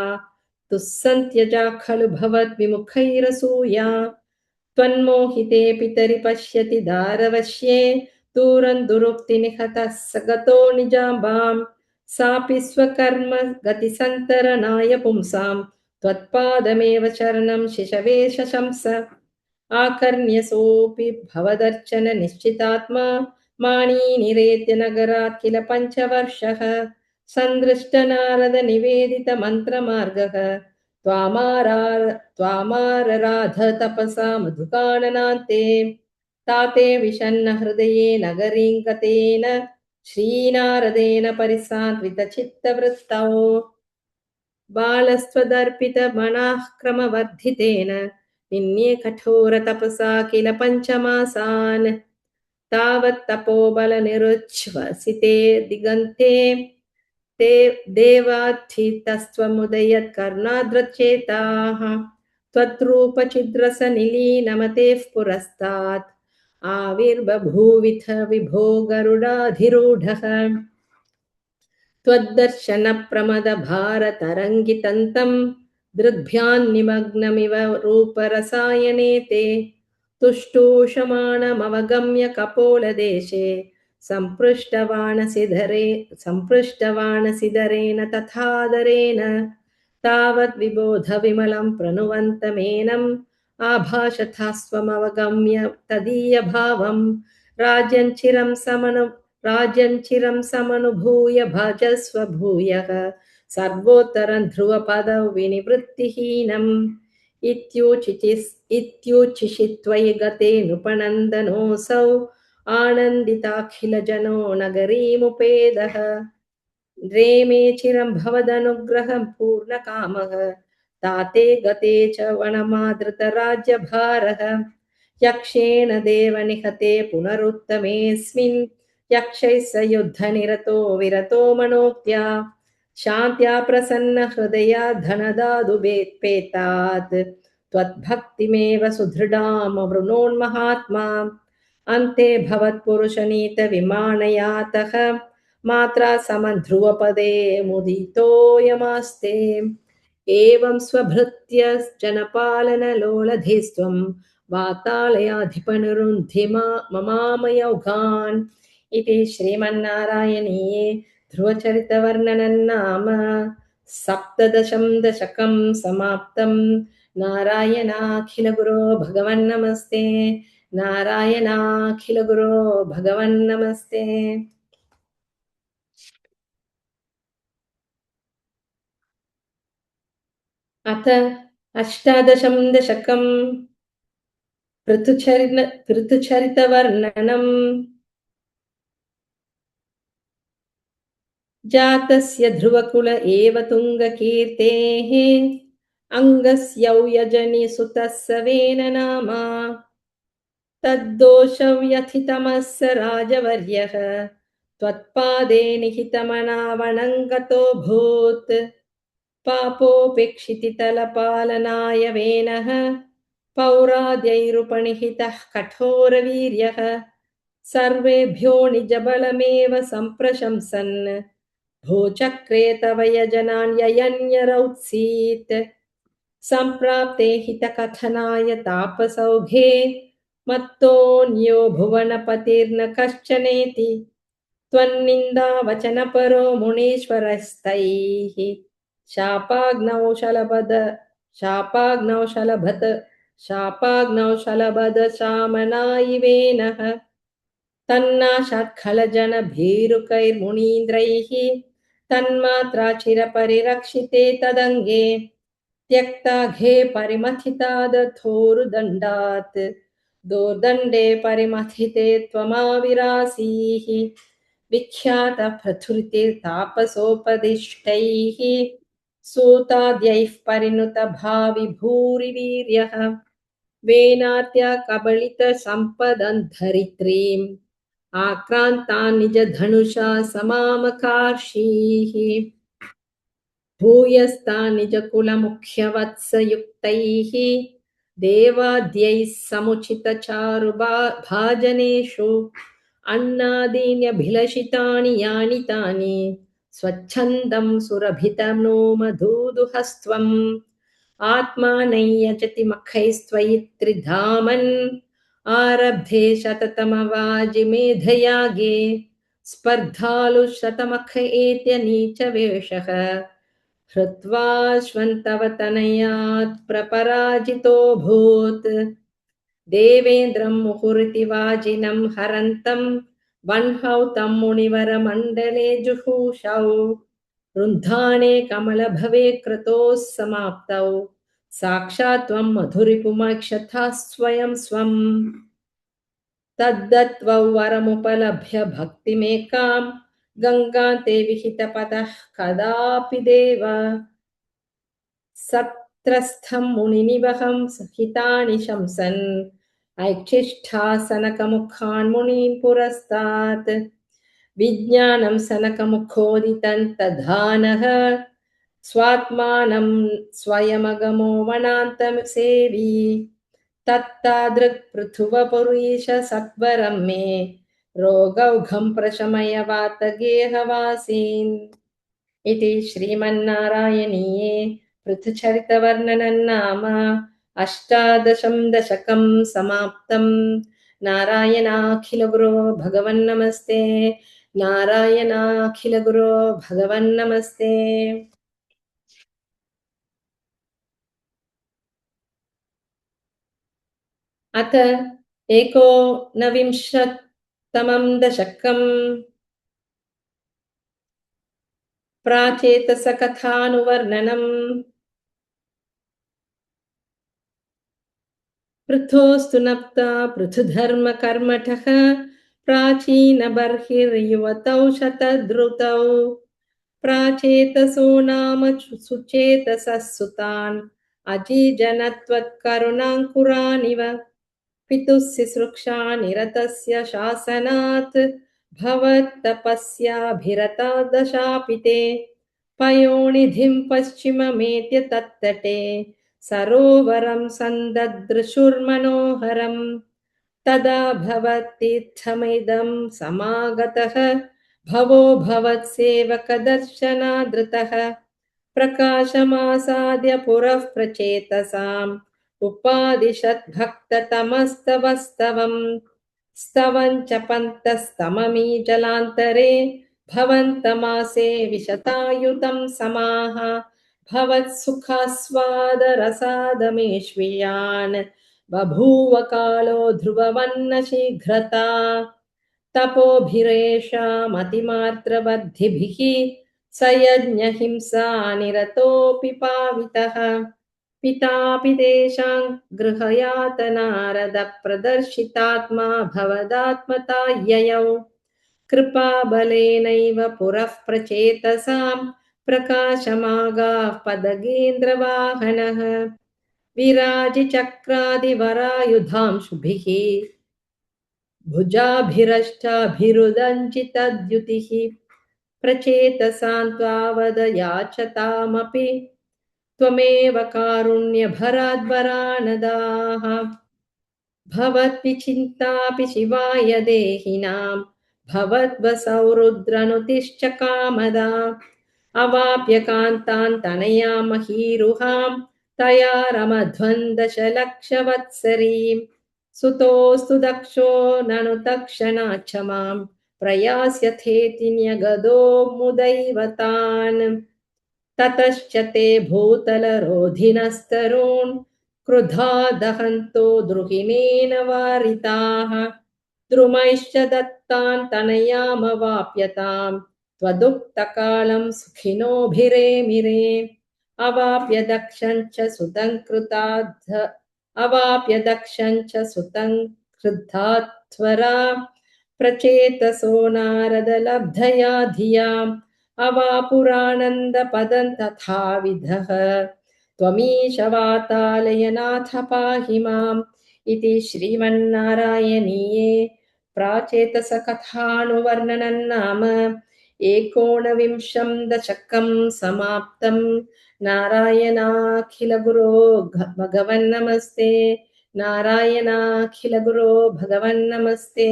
दुःसन्त्यजा खलु भवद्विमुखैरसूया त्वन्मोहिते पितरि पश्यति दारवश्ये दूरं दुरुक्तिनिहतः स गतो निजाम्बां सापि स्वकर्म गतिसन्तरणाय पुंसां त्वत्पादमेव शरणं शिशवे शशंस आकर्ण्यसोऽपि भवदर्चन निश्चितात्मा माणीनिरेत्य नगरात् किल पञ्चवर्षः सन्दृष्टनारद निवेदित मन्त्रमार्गः त्वामारराध तपसा मधुकाननान्ते ताते विषण्ण हृदये नगरीं गतेन श्रीनारदेन परिसान्त्वितचित्तवृत्तौ बालस्त्वदर्पितमनाः क्रमवर्धितेन निन्ये कठोर तपसा किल पञ्चमासान् तावत् तपोबलनिरुच्छ्वसिते दिगन्ते ते देवात्थितस्त्वमुदयत्कर्णाद्रचेताः त्वद्रूपचिद्रसनिलीनमतेः पुरस्तात् आविर्बभूविथ विभो गरुडाधिरूढः त्वद्दर्शनप्रमदभारतरङ्गितन्तं दृग्भ्यान्निमग्नमिव रूपरसायने ते तुष्टूषमाणमवगम्य कपोलदेशे सम्पृष्टवाणसिधरेण तथादरेण तावद् विबोध विमलं प्रणुवन्तमेनम् आभाषथा स्वमवगम्य तदीयभावं राज्यं चिरं समनुभूय भजस्व भूयः सर्वोत्तरं ध्रुवपदौ विनिवृत्तिहीनम् इत्यूचिषि त्वयि गते नृपनन्दनोऽसौ आनन्दिताखिलजनो नगरीमुपेदः रेमे चिरं भवदनुग्रहं पूर्णकामः ताते गते च वनमादृतराज्यभारः यक्षेण देवनिहते पुनरुत्तमेऽस्मिन् यक्षैः स युद्धनिरतो विरतो मनोक्त्या शान्त्या प्रसन्नहृदया धनदादुपेतात् त्वद्भक्तिमेव सुदृढामवृणोन्महात्मा अन्ते भवत्पुरुषनीतविमानयातः मात्रा समध्रुवपदे मुदितोऽयमास्ते एवं स्वभृत्य जनपालनलोलधिस्त्वं वातालयाधिपनिरुन्धि ममामयौघान् इति श्रीमन्नारायणीये ध्रुवचरितवर्णनं नाम सप्तदशं दशकं समाप्तं नारायणाखिलगुरो भगवन्नमस्ते नारायणाखिलगुरो भगवन्नमस्ते अथ अष्टादशं दशकं ऋतुचरितवर्णनम् जातस्य ध्रुवकुल एव तुङ्गकीर्तेः अङ्गस्यौ यजनिसुतः सवेन नामा तद्दोषव्यथितमः स राजवर्यः त्वत्पादे निहितमनावणङ्गतोऽभूत् पापोपेक्षितितलपालनाय वेनः पौराद्यैरुपनिहितः कठोरवीर्यः सर्वेभ्यो निजबलमेव सम्प्रशंसन् भूचक्रे तव यजनान् ययन्यरौत्सीत् सम्प्राप्ते हितकथनाय तापसौघे मत्तोऽन्यो भुवनपतिर्न कश्चनेति त्वन्निन्दावचनपरो मुनीश्वरस्तैः शापाग्नौ शलभद शामनायिवेनः तन्नाशात्खलजनभीरुकैर्मुनीन्द्रैः तन्मात्रा चिरपरिरक्षिते तदङ्गे त्यक्ताघे परिमथितादथोरुदण्डात् दोर्दण्डे परिमथिते त्वमाविरासीः विख्यातपृथुरितिर्तापसोपदिष्टैः सूताद्यैः परिनुत भावि भूरिवीर्यः वेनार्त्या कबलितसम्पदन्धरित्रीम् आक्रान्तान् निजधनुषा समामकार्षीः भूयस्तान् निजकुलमुख्यवत्सयुक्तैः देवाद्यैः समुचितचारुभाजनेषु अन्नादीन्यभिलषितानि यानि तानि स्वच्छन्दं सुरभितं मधूदुहस्त्वम् आत्मानय्यजति मखैस्त्वयि त्रिधामन् आरब्धे शततमवाजिमेधयागे स्पर्धालु शतमख एत्य नीचवेषः हृत्वाश्वन्तव तनयात् प्रपराजितोऽभूत् देवेन्द्रं मुहुरिति वाजिनं हरन्तं वह्नौ तं मुनिवरमण्डले जुहूषौ रुन्धाने कमलभवे क्रतोः समाप्तौ साक्षात् त्वं मधुरिपुमक्षथा स्वयं स्वम् तद्दत्त्वौ वरमुपलभ्य भक्तिमेकां गङ्गान्ते विहितपदः कदापि देव सत्रस्थं मुनिनिवहं हितानि शंसन् ऐक्षिष्ठासनकमुखान् मुनीन् पुरस्तात् विज्ञानं सनकमुखोदितं तद्धानः स्वात्मानं स्वयमगमो वनान्तसेवी तत्तादृक्पृथुवपुरीश सत्वरं मे रोगौघं प्रशमय वातगेहवासीन् इति श्रीमन्नारायणीये पृथुचरितवर्णनं नाम अष्टादशं दशकं समाप्तं नारायणाखिलगुरो भगवन्नमस्ते नारायणाखिलगुरो भगवन्नमस्ते अथ एकोनविंशतमं दशकम् प्राचेतसकथानुवर्णनम् पृथोस्तु नप्ता पृथुधर्मकर्मठः प्राचीनबर्हिर्युवतौ शतद्रुतौ प्राचेतसो नाम सुचेतसः सुतान् अजीजनत्वत्करुणाङ्कुरानिव पितुः शुश्रूषा निरतस्य शासनात् भवत्तपस्याभिरता दशापि ते पयोनिधिं पश्चिममेत्य तत्तटे सरोवरं सन्ददृशुर्मनोहरम् तदा भवतीर्थमिदं समागतः भवो भवत्सेवकदर्शनादृतः प्रकाशमासाद्य पुरः प्रचेतसाम् उपादिशद्भक्ततमस्तवस्तवम् स्तवञ्च पन्तस्तममी जलान्तरे भवन्तमासे विशतायुतं समाः भवत्सुखास्वादरसादमेष्वियान् बभूव कालो ध्रुवमन्न शीघ्रता तपोभिरेषामतिमात्रवर्धिभिः स यज्ञहिंसा निरतोऽपि पावितः पितापि तेषां गृहयातनारदप्रदर्शितात्मा भवदात्मता ययौ कृपाबलेनैव पुरः प्रचेतसां प्रकाशमागाः पदगेन्द्रवाहनः विराजिचक्रादिवरायुधांशुभिः भुजाभिरष्टाभिरुदञ्चितद्युतिः प्रचेतसां त्वावद याचतामपि त्वमेव कारुण्यभराद्वरानदाः भवद्विचिन्तापि शिवाय देहिनां भवद्वसौ रुद्रनुतिश्च कामदा अवाप्य कान्तान् तनया महीरुहां तया रमध्वन्दशलक्षवत्सरीं सुतोऽस्तु दक्षो ननु तक्षणाक्षमां प्रयास्यथेति न्यगदो मुदैवतान् ततश्च ते भूतलरोधिनस्तरून् क्रुधा दहन्तो द्रुहिणेन वारिताः द्रुमैश्च दत्तान् तनयामवाप्यताम् त्वदुक्तकालं सुखिनोभिरेमिरे अवाप्य दक्षं च सुतं कृताद्ध अवाप्य दक्षं च सुतं क्रुद्धात्वरा प्रचेतसो नारदलब्धया धियाम् अवापुरानन्दपदं तथाविधः त्वमीशवातालयनाथ पाहि माम् इति श्रीमन्नारायणीये प्राचेतसकथानुवर्णनं नाम एकोनविंशं दशकं समाप्तम् नारायणाखिलगुरो भगवन्नमस्ते नारायणाखिलगुरो भगवन्नमस्ते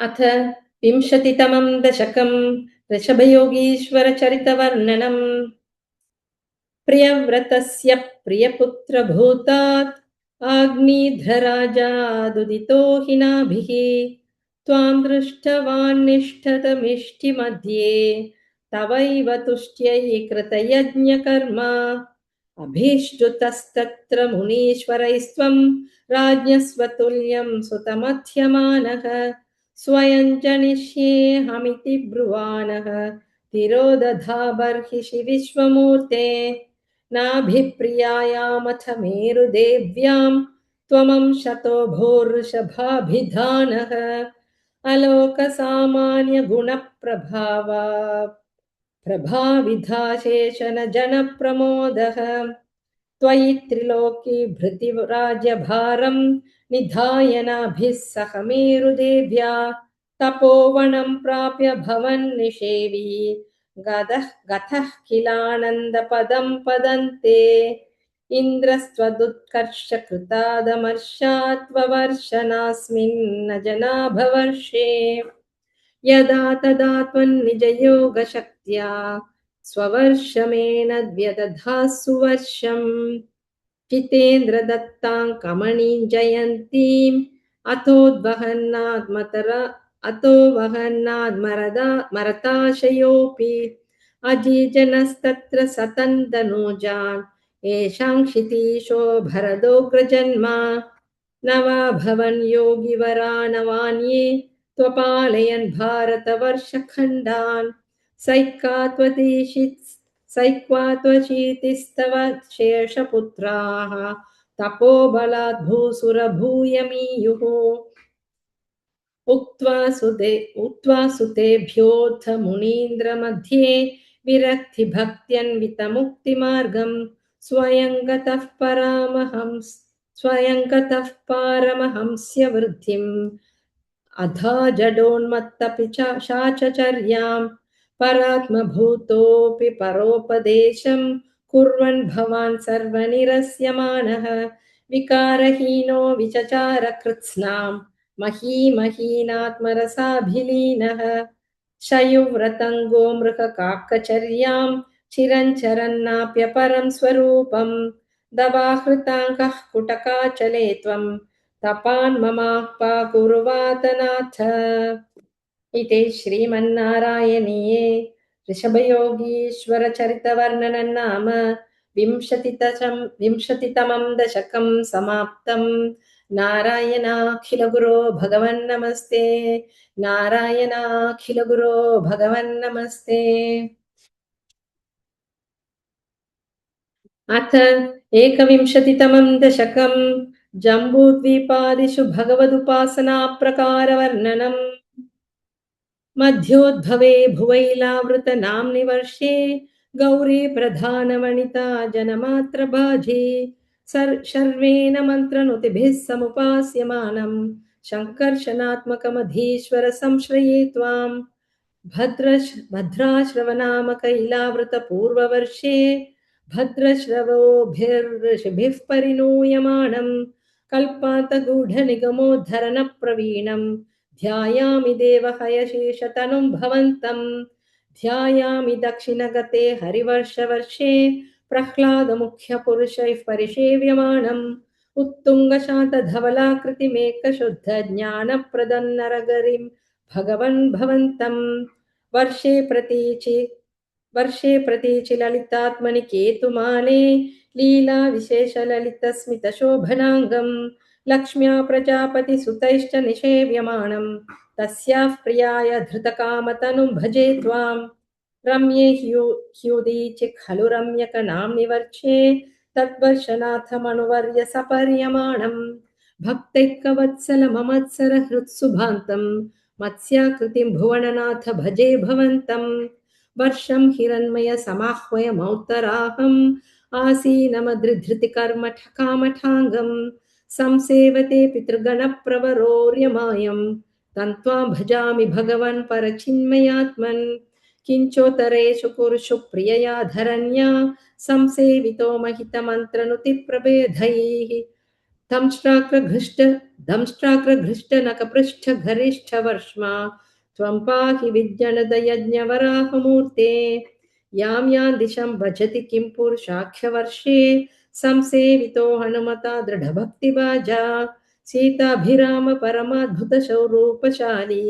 अथ विंशतितमं दशकं ऋषभयोगीश्वरचरितवर्णनम् प्रियव्रतस्य प्रियपुत्रभूतात् आग्निध्रराजादुदितो हि नाभिः त्वां दृष्टवान्निष्ठतमिष्टिमध्ये तवैव तुष्ट्यै कृतयज्ञकर्म अभीष्टुतस्तत्र मुनीश्वरैस्त्वं राज्ञस्वतुल्यं सुतमध्यमानः स्वयं जनिष्येऽहमिति ब्रुवाणः तिरोदधा बर्हिषि विश्वमूर्ते नाभिप्रियायामथ मेरुदेव्यां त्वमंशतो भोर्षभाभिधानः अलोकसामान्यगुणप्रभावा प्रभाविधाशेषन जनप्रमोदः त्वयि त्रिलोकी भृतिराज्यभारं निधाय नाभिः सह मेरुदेव्या तपोवनं प्राप्य भवन्निषेवी गतः किलानन्दपदं पदन्ते इन्द्रस्त्वदुत्कर्षकृतादमर्षात्ववर्षनास्मिन्न जनाभवर्षे यदा तदा त्वन्निजयोगशक्त्या स्ववर्षमेन व्यदधासु वर्षम् जितेन्द्रदत्तां कमणीं जयन्तीम् अतो वहन्नाद्मरताशयोऽपि अजीजनस्तत्र सतन्दनूजान् येषां क्षितीशो भरदोग्रजन्मा न वा भवन् योगिवरा नवान्ये त्वपालयन् भारतवर्षखण्डान् सैक्वा त्वशीतिस्तव शेषपुत्राः तपोबलात् भूसुरभूयमीयुः उक्त्वा सुतेभ्योऽथ मुनीन्द्रमध्ये विरक्तिभक्त्यन्वितमुक्तिमार्गम् स्वयं गतः पारमहंस्य वृद्धिम् अधा जडोन्मत्तपि शाचचर्याम् परात्मभूतोऽपि परोपदेशम् कुर्वन् भवान् सर्वनिरस्यमानः विकारहीनो विचचार कृत्स्नाम् महीमहीनात्मरसाभिलीनः शयुव्रतङ्गो मृगकाकचर्याम् चिरञ्चरन्नाप्यपरम् स्वरूपम् दवाहृताङ्कः कुटकाचले त्वम् तपान् ममापाकुर्वातनाथ इति श्रीमन्नारायणीये ऋषभयोगीश्वरचरितवर्णनं नाम विंशतितमं दशकं समाप्तम् नारायणाखिलगुरो भगवन्नमस्ते नारायणाखिलगुरो भगवन्नमस्ते अथ एकविंशतितमं दशकं जम्बूद्वीपादिषु भगवदुपासनाप्रकारवर्णनम् मध्योद्भवे भुवैलावृतनाम्नि वर्षे गौरी प्रधानवनिता जनमात्रभाजे शर्वेण मन्त्रनुतिभिः समुपास्यमानम् शङ्कर्षणात्मकमधीश्वर संश्रये त्वाम् भद्राश्रवनामकैलावृतपूर्ववर्षे भद्रश्रवोभिर्षिभिः परिणूयमाणम् कल्पान्तगूढनिगमोद्धरणप्रवीणम् ध्यायामि देवहयशेषतनुं भवन्तम् ध्यायामि दक्षिणगते हरिवर्षवर्षे प्रह्लादमुख्यपुरुषैः परिसेव्यमाणम् उत्तुङ्गशान्तधवलाकृतिमेकशुद्धज्ञानप्रदन्नरगरिम् भगवन् भवन्तम् वर्षे प्रतीचि ललितात्मनि केतुमाले लीला विशेषललितस्मितशोभनाङ्गम् लक्ष्म्या प्रजापतिसुतैश्च निषेव्यमाणम् तस्याः प्रियाय धृतकामतनुं भजे त्वाम् रम्ये ह्युदीचि खलु रम्यकनाम्नि वर्षे तद्वर्षनाथमनुवर्य सपर्यमाणम् भक्तैकवत्सल ममत्सर हृत्सुभान्तम् मत्स्याकृतिं भुवननाथ भजे भवन्तम् वर्षं हिरण्मय समाह्वय मौत्तराहम् आसीनमदृधृतिकर्म ठकामठाङ्गम् संसेवते पितृगणप्रवरोर्यमायम् तन्त्वां भजामि भगवन् परचिन्मयात्मन् किञ्चोत्तरेषु कुरुषु प्रियया धरण्या संसेवितो महितमन्त्रनुतिप्रभेदैः दंष्ट्राग्रघृष्टनकपृष्ठघरिष्ठवर्ष्मा त्वं पाहि विज्ञनदयज्ञवराहमूर्ते यां यां दिशं भजति किं पुरुषाख्यवर्षे संसेवितो हनुमता दृढभक्तिभाजा सीताभिराम परमाद्भुतशौरूपशाली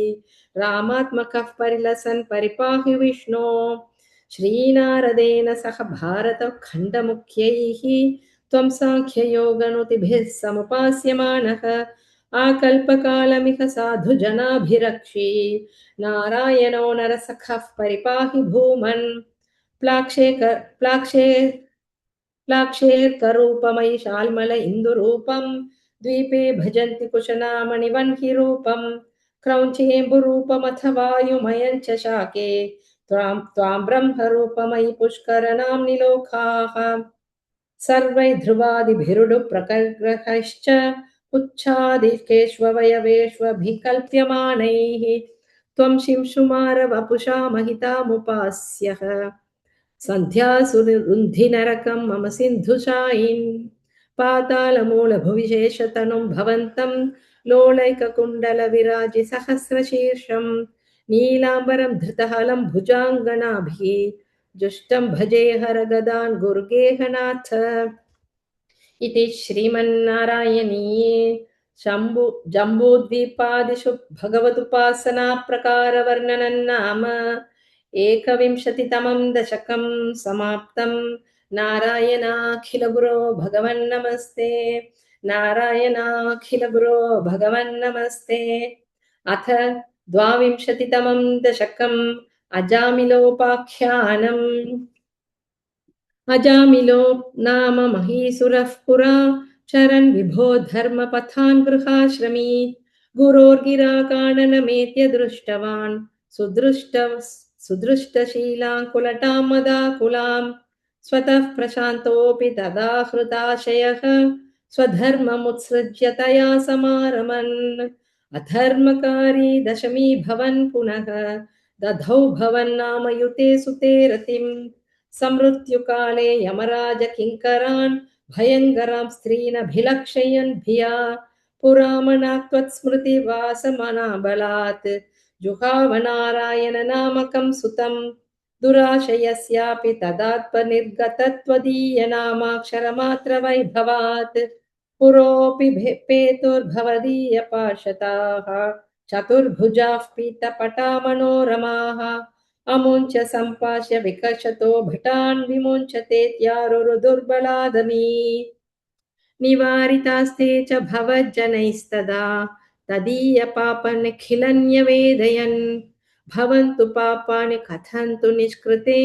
रामात्मकः परिलसन् परिपाहि विष्णो श्रीनारदेन सह भारतखण्डमुख्यैः त्वं साङ्ख्ययोगनुतिभिः समुपास्यमानः आकल्पकालमिह साधु जनाभिरक्षी नारायणो नरसखः परिपाहि भूमन् प्लाक्षेर्करूपमयि शाल्मल इन्दुरूपम् द्वीपे भजन्ति कुशनामणिवह्नि रूपम् क्रौञ्चेऽम्बुरूपमथ वायुमयम् च शाके त्वां ब्रह्मरूपमयि पुष्करनाम्नि लोकाः सर्वै ध्रुवादिभिरुडु प्रकर्ग्रहश्च पुच्छादिकेष्ववयवेष्वभिकल्प्यमानैः त्वं शिंशुमार वपुषा महितामुपास्यः सन्ध्यासुरुन्धिनरकं मम सिन्धुशायिन् पातालमूलभुविशेषतनुं भवन्तं लोलैककुण्डलविराजि सहस्रशीर्षं नीलाम्बरं धृतहलं भुजाङ्गनाभिः जुष्टं भजे हरगदान् गुरुगेहनाथ इति श्रीमन्नारायणीये जम्बूद्वीपादिषु भगवदुपासनाप्रकारवर्णनं नाम एकविंशतितमं दशकं समाप्तं। नारायणाखिलगुरो भगवन्नमस्ते। नारायणाखिलगुरो भगवन्नमस्ते। अथ द्वाविंशतितमं दशकम् अजामिलोपाख्यानम्। अजामिलो नाम महीसुरः पुरा चरन् विभो धर्मपथान् गृहाश्रमी। गुरोर्गिराकाननमेत्य दृष्टवान् सुदृष्टशीलां कुलटां मदाकुलां। स्वतः प्रशान्तोऽपि तदा हृदाशयः स्वधर्ममुत्सृज्य तया समारमन्। अधर्मकारी दशमी भवन् पुनः दधौ भवन्नाम युते सुते रतिम्। समृत्युकाले यमराज किङ्करान् भयङ्करां स्त्रीनभिलक्षयन् भिया पुरामणात्वत्स्मृतिवासमनाबलात् जुहावनारायण नामकं सुतम्। दुराशयस्यापि तदात्मनिर्गतत्वदीयनामाक्षरमात्रवैभवात् पुरोऽपि पेतुर्भवदीयपार्षताः चतुर्भुजाः पीतपटा मनोरमाः। अमुञ्च सम्पाश्य विकर्षतो भटान् विमुञ्चतेत्यारुरुदुर्बलादमी। निवारितास्ते च भवज्जनैस्तदा तदीयपापनिखिलन्यवेदयन्। भवन्तु पापानि कथन्तु निष्कृते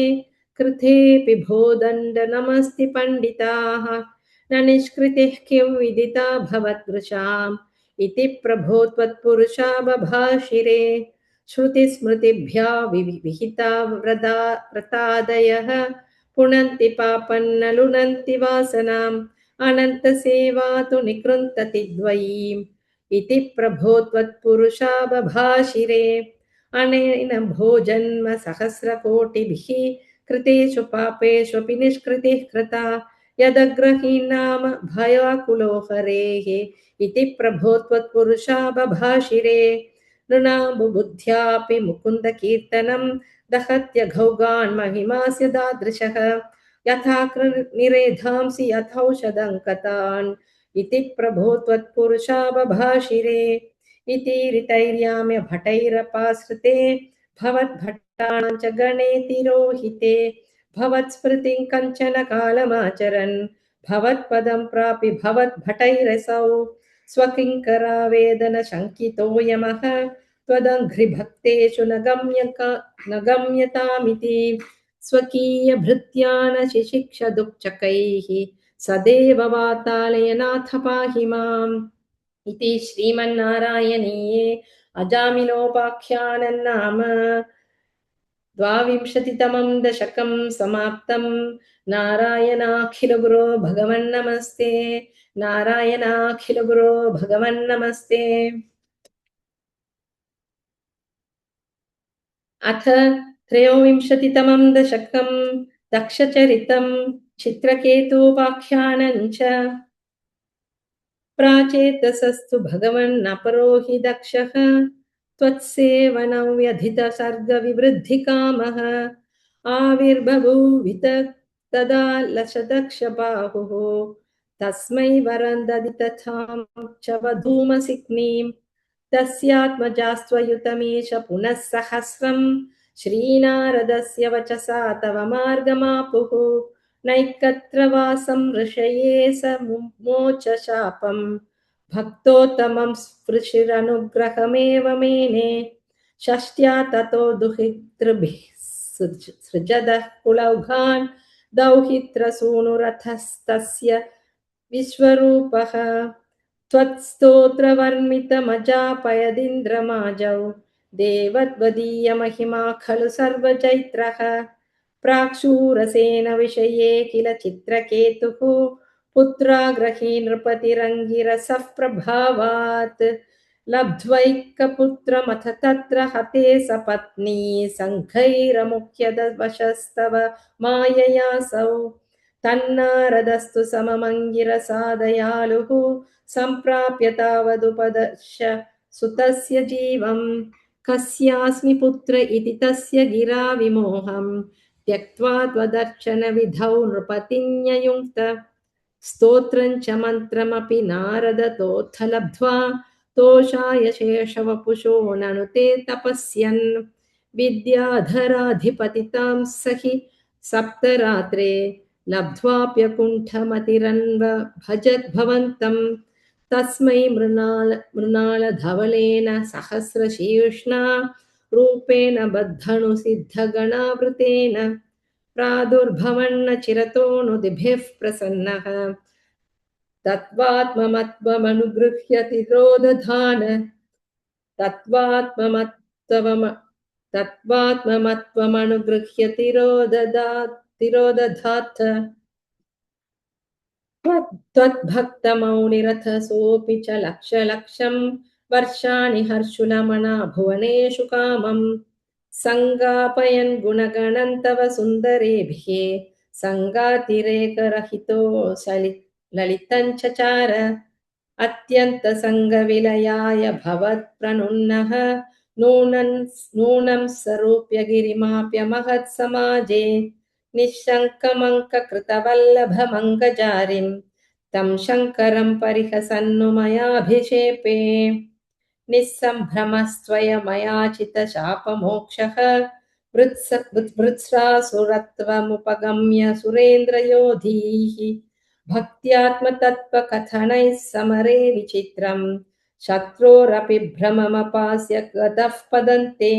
कृतेऽपि भो दण्डनमस्ति पण्डिताः। न निष्कृतिः किं विदिता भवद्वृषाम् इति प्रभो त्वत्पुरुषा बभाषिरे। श्रुतिस्मृतिभ्या विहिता व्रतादयः पुनन्ति पापन्न लुनन्ति वासनाम्। अनन्तसेवा तु निकृन्तति द्वयीम् इति प्रभो त्वत्पुरुषा बभाषिरे। अनेन भोजन्म सहस्रकोटिभिः कृतेषु पापेष्वपि निष्कृतिः कृता यदग्रहीन्नाम भयाकुलो हरेः इति प्रभो त्वत्पुरुषा बभाषिरे। नृणाम्बुबुद्ध्यापि मुकुन्दकीर्तनं दहत्यघौगान् महिमास्य दादृशः यथा निरेधांसि यथौषधं कतान् इति प्रभो त्वत्पुरुषा बभाषिरे। इति ऋतैर्याम्य भटैरपाश्रिते भवद्भट्टाणां च गणे तिरोहिते भवत्स्मृतिं कञ्चन कालमाचरन् भवत्पदं प्रापि भवद्भटैरसौ स्वकिङ्करावेदन शङ्कितो यमः त्वदङ्घ्रिभक्तेषु न गम्यतामिति स्वकीयभृत्या न शिशिक्ष दुःचकैः सदेव वातालयनाथ पाहि माम्। इति श्रीमन्नारायणीये अजामिलोपाख्यानं नाम द्वाविंशतितमं दशकं समाप्तं। नारायणाखिलगुरो भगवन्नमस्ते। नारायणाखिलगुरो भगवन्नमस्ते। अथ त्रयोविंशतितमं दशकं दक्षचरितं चित्रकेतूपाख्यानं च। प्राचेतसस्तु भगवन्नपरो हि दक्षः त्वत्सेवनं व्यधितसर्गविवृद्धिकामः आविर्बभूवित तदा लशदक्षबाहुः तस्मै वरं ददितथां च वधूमसिग्नीं तस्यात्मजास्त्वयुतमीश पुनः सहस्रं श्रीनारदस्य वचसा तव मार्गमापुः नैकत्र वासं ऋषये स मुमोच शापं भक्तोत्तमं स्पृशिरनुग्रहमेव मेने षष्ट्या ततो दुहितृभिः सृजदः कुलौघान् दौहित्रसूनुरथस्तस्य विश्वरूपः त्वत्स्तोत्रवर्मितमजापयदिन्द्रमाजौ देवद्वदीयमहिमा खलु सर्वचैत्रः प्राक्शूरसेन विषये किल चित्रकेतुः पुत्राग्रही नृपतिरङ्गिरसः प्रभावात् लब्ध्वैकपुत्रमथ तत्र हते सपत्नी सङ्घैरमुख्यदवशस्तव माययासौ तन्नारदस्तु सममङ्गिरसादयालुः सम्प्राप्य तावदुपदर्श सुतस्य जीवम् कस्यास्मि पुत्र इति तस्य गिरा विमोहम् त्यक्त्वा त्वदर्शनविधौ नृपतिन्ययुङ्क्त स्तोत्रं च मन्त्रमपि नारदतोऽथ लब्ध्वा तोषाय शेषवपुषो ननुते तपस्यन् विद्याधराधिपतितां सहि सप्तरात्रे लब्ध्वाप्यकुण्ठमतिरन्व भजद्भवन्तं तस्मै मृणालधवलेन सहस्रशीर्ष्णा रूपेण बद्धनुसिद्धगणावृतेन प्रादुर्भवन्न चिरतोऽनुदिभिः प्रसन्नः तत्त्वात्ममत्वमनुगृह्य तिरोदधान तत्त्वात्ममत्वम तत्त्वात्ममत्वमनुगृह्य तिरोदधात् त्वद्भक्तमौनिरथ सोऽपि च लक्षलक्षं वर्षाणि हर्षुलमना भुवनेषु कामम् सङ्गापयन् गुणगणं तव सुन्दरेभिः सङ्गातिरेकरहितो ललितं चचार अत्यन्तसङ्गविलयाय भवत्प्रणुन्नः नूनं सरूप्य गिरिमाप्य महत्समाजे निःशङ्कमङ्ककृतवल्लभमङ्गजारिं तं शङ्करं परिहसन्नु मयाभिषेपे निःसम्भ्रमस्त्वयमयाचितशापमोक्षः वृत्स्रासुरत्वमुपगम्य सुरेन्द्रयोधीः भक्त्यात्मतत्त्वकथनैः समरे विचित्रम् शत्रोरपि भ्रममपास्य गतः पदन्ते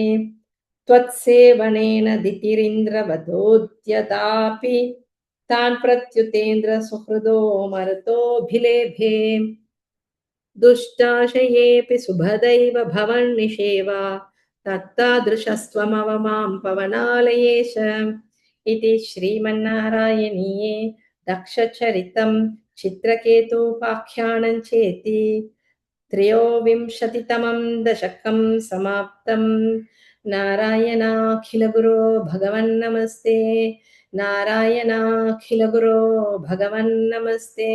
त्वत्सेवनेन दितिरिन्द्रवधोद्यतापि तान् प्रत्युतेन्द्र सुहृदो मरुतोऽभिलेभे दुष्टाशयेऽपि सुभदैव भवन्निषेवा तत्तादृशस्त्वमव मां पवनालयेश इति श्रीमन्नारायणीये दक्षचरितं चित्रकेतूपाख्यानं चेति त्रयोविंशतितमं दशकं समाप्तं नारायणाखिलगुरो भगवन्नमस्ते नारायणाखिलगुरो भगवन्नमस्ते